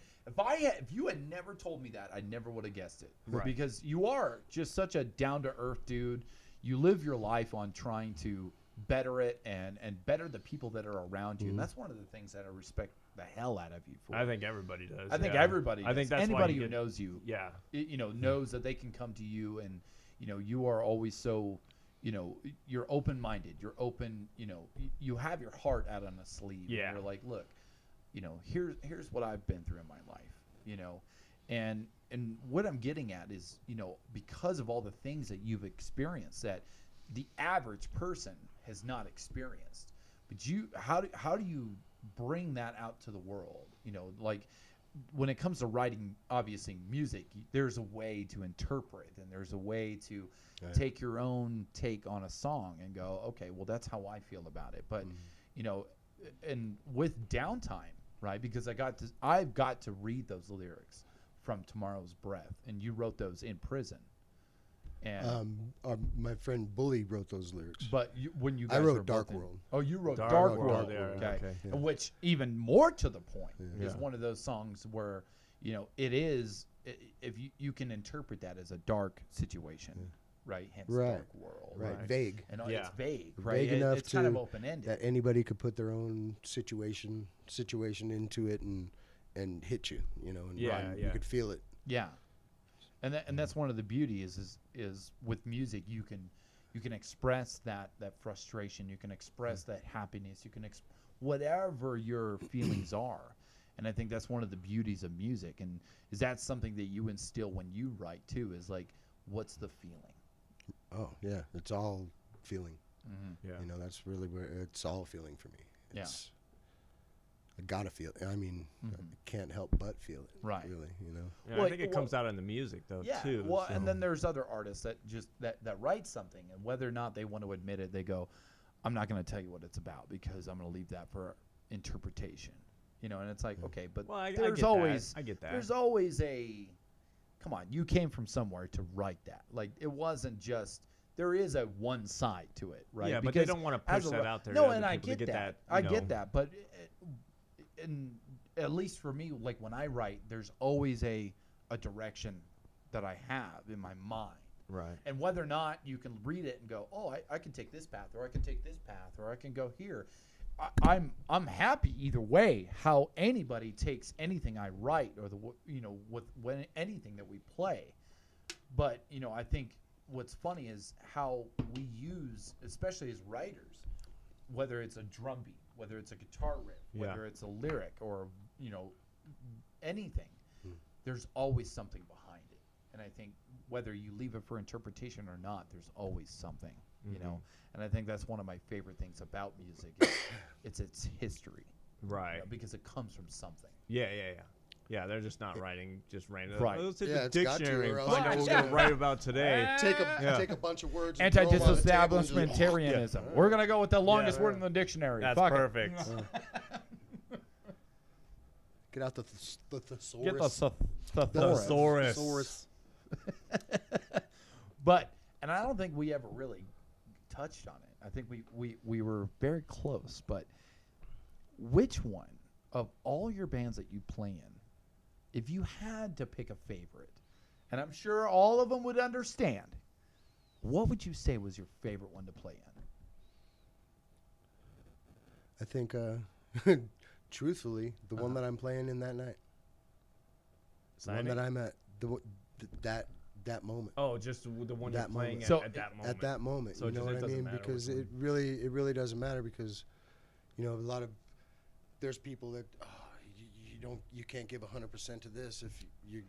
If you had never told me that, I never would have guessed it. Right. Because you are just such a down to earth dude. You live your life on trying to better it and better the people that are around you. And that's one of the things that I respect the hell out of you for. I think everybody does. I think yeah. everybody does. I think that's anybody why who you get, knows you, Yeah. you know, knows that they can come to you, and you know, you are always so, you know, you're open-minded. You're open. You know, you have your heart out on a sleeve. Yeah. And you're like, look, you know, here's what I've been through in my life. You know, and what I'm getting at is, you know, because of all the things that you've experienced that the average person has not experienced, but how do you bring that out to the world? You know, like when it comes to writing, obviously music, there's a way to interpret, and there's a way to take your own take on a song and go, okay, well, that's how I feel about it. But you know, and with downtime, right? Because I've got to read those lyrics from Tomorrow's Breath, and you wrote those in prison. And My friend Bully wrote those lyrics. but when you guys I wrote were both Dark in- World. Oh, you wrote Dark Dark, World, World. yeah, Okay. okay, yeah. Which even more to the point is Yeah. one of those songs where, you know, it is if you can interpret that as a dark situation, right? Hence Right. Dark World. Right. Right. Vague. And Yeah. it's vague, right? Vague enough it's kind of to- open ended. That anybody could put their own situation into it and hit you, you know, and Yeah, you yeah. could feel it. Yeah, and that's one of the beauties is with music you can express that frustration, you can express that happiness, you can whatever your feelings are, and I think that's one of the beauties of music. And is that something that you instill when you write too? Is like, what's the feeling? Oh yeah, it's all feeling. Yeah. You know, that's really where it's all feeling for me. Yeah. It's, I gotta feel it. I mean, I can't help but feel it. Right. Really, you know. Yeah, Well, I think it comes out in the music though Yeah. too. Well, so. and then there's other artists that just that write something, and whether or not they want to admit it, they go, "I'm not going to tell you what it's about because I'm going to leave that for interpretation." You know, and it's like, okay, but Well, I there's get that. always I get that. There's always a come on, you came from somewhere to write that. Like, it wasn't just there is a one side to it, right? Yeah, but they don't wanna as push a that ri- out there No, to and other I people to get get that. that, I you get know. that, but and at least for me, like when I write, there's always a direction that I have in my mind. Right. And whether or not you can read it and go, oh, I can take this path, or I can take this path, or I can go here. I'm happy either way. How anybody takes anything I write, or when anything that we play. But I think what's funny is how we use, especially as writers, whether it's a drum beat, whether it's a guitar riff, Yeah. whether it's a lyric, or anything. There's always something behind it. And I think whether you leave it for interpretation or not, there's always something. you know. And I think that's one of my favorite things about music. Is it's its history, Right. you know, because it comes from something. Yeah. Yeah, they're just not writing just random. Right. Let's hit Yeah, the it's got to, dictionary or and else find out what we're it's going to write about today. Take a bunch of words. and throw 'em on the table and just- Anti-disestablishmentarianism. We're gonna go with the longest word in the dictionary. That's Fuck it. perfect. Get out the thesaurus. Get the Thesaurus. Thesaurus. But and I don't think we ever really touched on it. I think we were very close. But which one of all your bands that you play in, if you had to pick a favorite, and I'm sure all of them would understand, what would you say was your favorite one to play in? I think, truthfully, the one that I'm playing in that night. The one that I'm at. That moment. Oh, just the one That you're playing moment. So at that moment. At that moment, So you know it what I doesn't mean? matter Because which it really doesn't matter because, you know, there's people that you can't give 100% to this if you.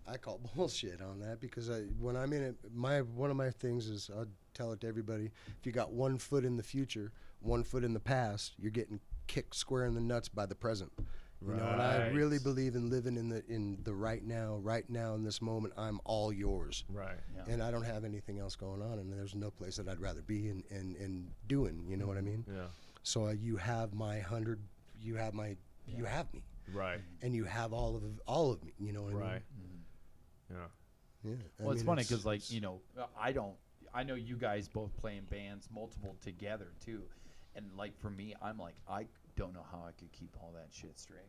I call bullshit on that because when I'm in it, one of my things is I tell it to everybody: if you got 1 foot in the future, 1 foot in the past, you're getting kicked square in the nuts by the present. You know, and I really believe in living in the right now in this moment. I'm all yours. Right. Yeah. And I don't have anything else going on, and there's no place that I'd rather be in doing. You know what I mean? Yeah. So you have my 100. You have me, Right. and you have all of me. You know what I mean? Right. Yeah. Yeah. Well, it's funny because, like, you know, I know you guys both play in bands, multiple together too, and like for me, I'm like, I don't know how I could keep all that shit straight.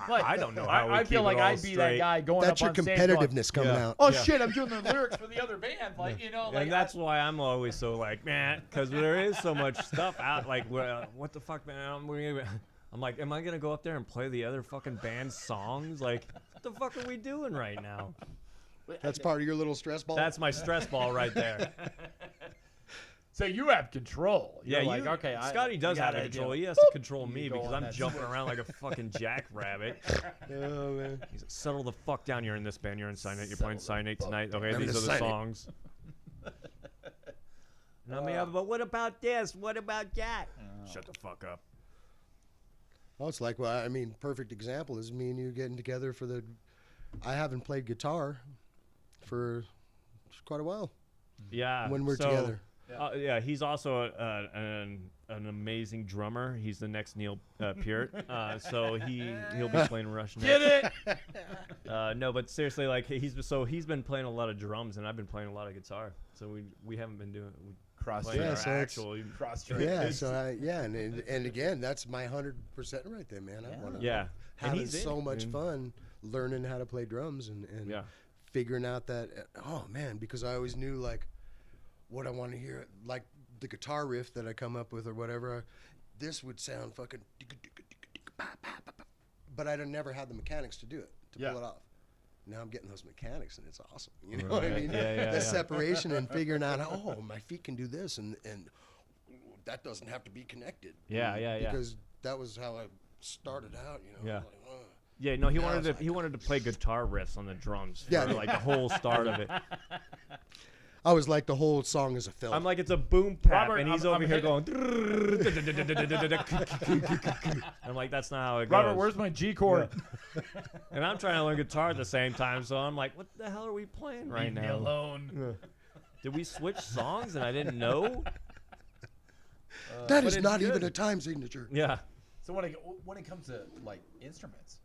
Like, I don't know how we I feel keep like it all I'd be that straight. guy going That's up your on stage going, competitiveness coming Yeah. out. oh shit, I'm doing the lyrics for the other band, like, you know, like And that's why I'm always so like, man, because there is so much stuff out. Like, what the fuck, man? I'm like, am I gonna go up there and play the other fucking band's songs? Like, what the fuck are we doing right now? That's part of your little stress ball. That's my stress ball right there. so you have control. You're Yeah, like, okay, Scotty does I have got control. idea. He has to control You me go because on I'm that jumping switch. around like a fucking jackrabbit. Oh man. He's like, settle the fuck down. You're in this band. You're in Cyanate. You're playing Settle the Cyanate fuck tonight. down. Okay, I'm these in are the Cyanate. songs. And I'm, yeah, but what about this? What about that? Shut the fuck up. Well, it's like, well, I mean, perfect example is me and you getting together for the. I haven't played guitar for quite a while Yeah. when we're so, together. Yeah, he's also an amazing drummer. He's the next Neil Peart. So he'll be playing Rush next. Get it? No, but seriously, like he's been playing a lot of drums, and I've been playing a lot of guitar. So we haven't been doing Cross playing Yeah, our so it's- actual. Cross train. Yeah, so and again, that's my 100% right there, man. I wanna Yeah, and having he's in so it, much man. fun learning how to play drums and Yeah. figuring out that oh man, because I always knew like what I want to hear, like the guitar riff that I come up with or whatever. This would sound fucking, but I never had the mechanics to do it to Yeah. pull it off. Now I'm getting those mechanics and it's awesome. You know what I Right. mean? Yeah, the yeah. separation and figuring out, oh, my feet can do this and that doesn't have to be connected. Yeah. Because that was how I started out. You know. Yeah. Like, Yeah, no, he Now wanted it's to like- play guitar riffs on the drums. Yeah. For, like the whole start of it. I was like the whole song is a film. I'm like, it's a boom pap, Robert, and he's I'm over here hitting- going. I'm like, that's not how it goes. Robert, where's my G chord? And I'm trying to learn guitar at the same time, so I'm like, what the hell are we playing right Leave me now? alone. Did we switch songs and I didn't know? that but is it's not good. even a time signature. Yeah. So when it comes to like instruments,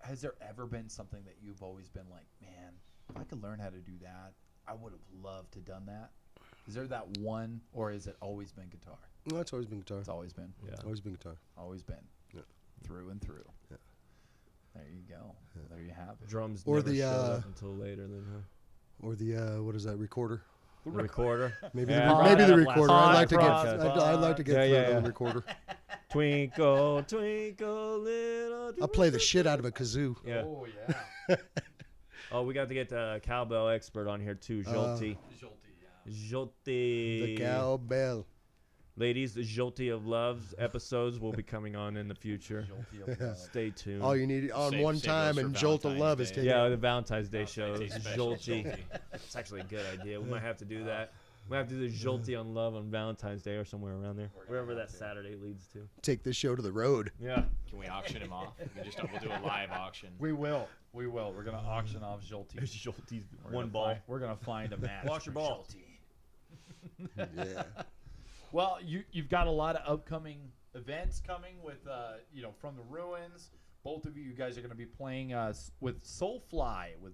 has there ever been something that you've always been like, man, if I could learn how to do that, I would have loved to done that? Is there that one, or has it always been guitar? No, it's always been guitar. It's always been. Yeah. Always been guitar. Always been. Yeah. Through and through. Yeah. There you go. There you have it. Drums Or never the, showed up until later then, huh? Or the what is that recorder? The recorder. Maybe Yeah, the, I maybe brought the that up recorder. last I'd like to get podcast. I'd like to get Yeah, further yeah. on the recorder. Twinkle, twinkle, little. I'll play the shit out of a kazoo. Yeah. Oh yeah. Oh, we got to get the cowbell expert on here too, Jolty. Jolty. The cowbell. Ladies, the Jolty of Love's episodes will be coming on in the future. Stay tuned. All you need on Save- one save time those for and jolt of Valentine's love is Day. taken. Yeah, the Valentine's Day show. Day is special Jolty. Jolty. It's actually a good idea. We might have to do that. We have to do the Jolty on Love on Valentine's Day or somewhere around there. Wherever that Saturday leads to. Take this show to the road. Yeah. Can we auction him off? We'll do a live auction. We will. We're gonna auction off Jolty. Jolty's We're one gonna ball. We're gonna find a match. Wash your for ball. Jolty. Yeah. Well, you've got a lot of upcoming events coming with From the Ruins. Both of you guys are going to be playing with Soulfly with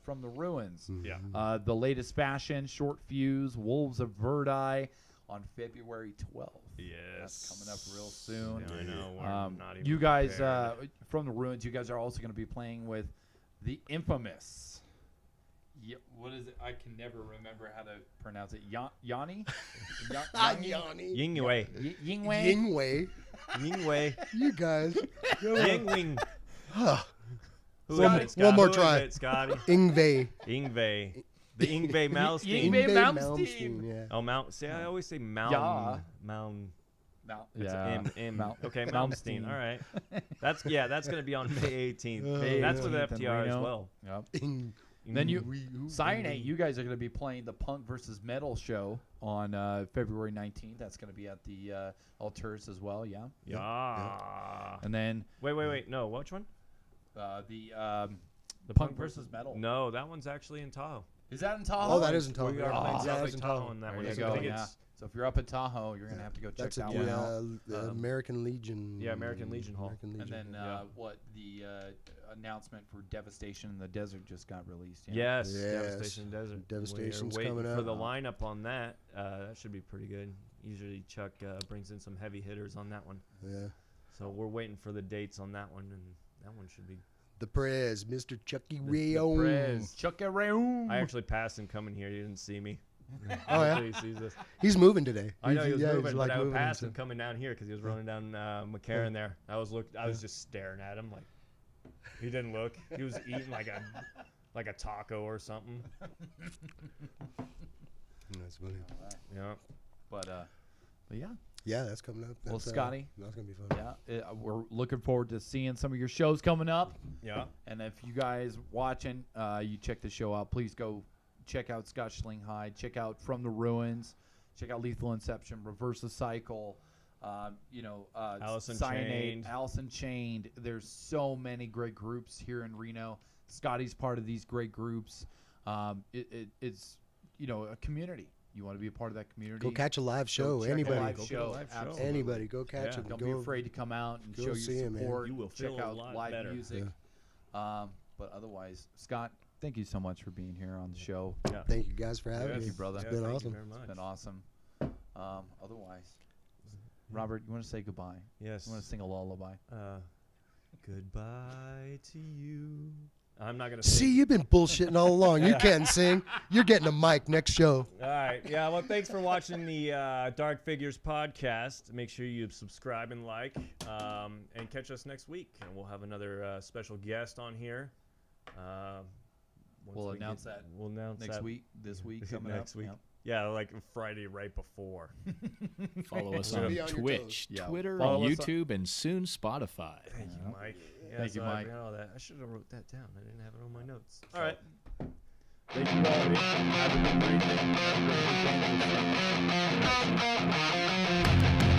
From the Ruins. Yeah. The latest fashion, Short Fuse, Wolves of Verdi on February 12th. Yes. That's coming up real soon. Yeah, I know. We're not even You guys, prepared. From the Ruins, you guys are also going to be playing with the infamous. What is it? I can never remember how to pronounce it. Yanni? Yanni. Yingwei. Yingwei? Yingwei. Yingwei. You guys. Yingwing. Huh. Who One- is it, Scott? one more Who is try. it, Scotty? Ingve. Ingve. The Ingve Malmsteen. Yngve Malmsteen. Malmsteen, yeah. Oh, Mount. See, I always say Mount. Yeah. Mount. It's Yeah. M. Okay, Malmsteen. Malmsteen. All right. That's going to be on May 18th. May That's with 18th in FTR as Reno. well. Yep. Ing- Then Cyanate, you guys are going to be playing the Punk versus Metal show on February 19th. That's going to be at the Alters as well, yeah. Yeah. And then Wait. No, which one? the Punk Punk versus Metal. No, that one's actually in Tahoe. Is that in Tahoe? Oh, that is in Tahoe. We are Yeah, playing that South is Lake in Tahoe Tahoe. on that There one. you So go, I think yeah. it's So if you're up at Tahoe, you're going to have to go check That's that at one the, out. the American Legion. Yeah, American Legion Hall. American And Legion. then yeah. the announcement for Devastation in the Desert just got released. Yeah. Yes, Yes. Devastation Desert. Devastation's We're waiting coming for up. the lineup on that. That should be pretty good. Usually Chuck brings in some heavy hitters on that one. Yeah. So we're waiting for the dates on that one, and that one should be. The Prez, Mr. Chucky The Rayon. Prez. Chuck a Rayoon. I actually passed him coming here. He didn't see me. Oh, yeah? Hopefully he sees this. He's moving today. I know he was yeah, moving, he's but like I moving passed into- him coming down here because he was running down McCarran there. I was just staring at him like he didn't look. He was eating like a taco or something. That's funny. Yeah. But yeah. Yeah, that's coming up. Well, That's, Scotty. That's going to be fun. Yeah, we're looking forward to seeing some of your shows coming up. Yeah. And if you guys watching, you check the show out, please go check out Scott Schlingheyde, check out From the Ruins, check out Lethal Inception, Reverse the Cycle, Alice Cyanate, Unchained. Alice Unchained. There's so many great groups here in Reno. Scotty's part of these great groups. It's a community. You want to be a part of that community. Go catch a live show. check a Anybody. live Go get a show. live show. Absolutely. Anybody. Go catch Yeah. it. Don't go, be afraid to come out and go show see your 'em, man. support. You will check feel a out lot live better. music. But otherwise, Scott, thank you so much for being here on the show. Yeah. Thank you guys for having Yes. me. you, brother. It's Yes, been thank awesome. You very much. It's been awesome. Otherwise, Robert, you want to say goodbye? Yes. You want to sing a lullaby? Goodbye to you. I'm not gonna See, sing. you've been bullshitting all along. You can't sing. You're getting a mic next show. All right. Yeah. Well, thanks for watching the Dark Figures podcast. Make sure you subscribe and like, and catch us next week. And we'll have another special guest on here. Once We'll we announce get- that We'll announce next that week, this week, coming next up. week. Yep. Yeah, like Friday right before. Follow us So on be on your Twitch, toes. Yeah. Twitter, Follow us on- YouTube, and soon Spotify. Thank you, Mike. Yeah, Thank you, so I Mike. forgot all that. I should have wrote that down. I didn't have it on my notes. All right. Thank you all. Have a great day. Have a great weekend.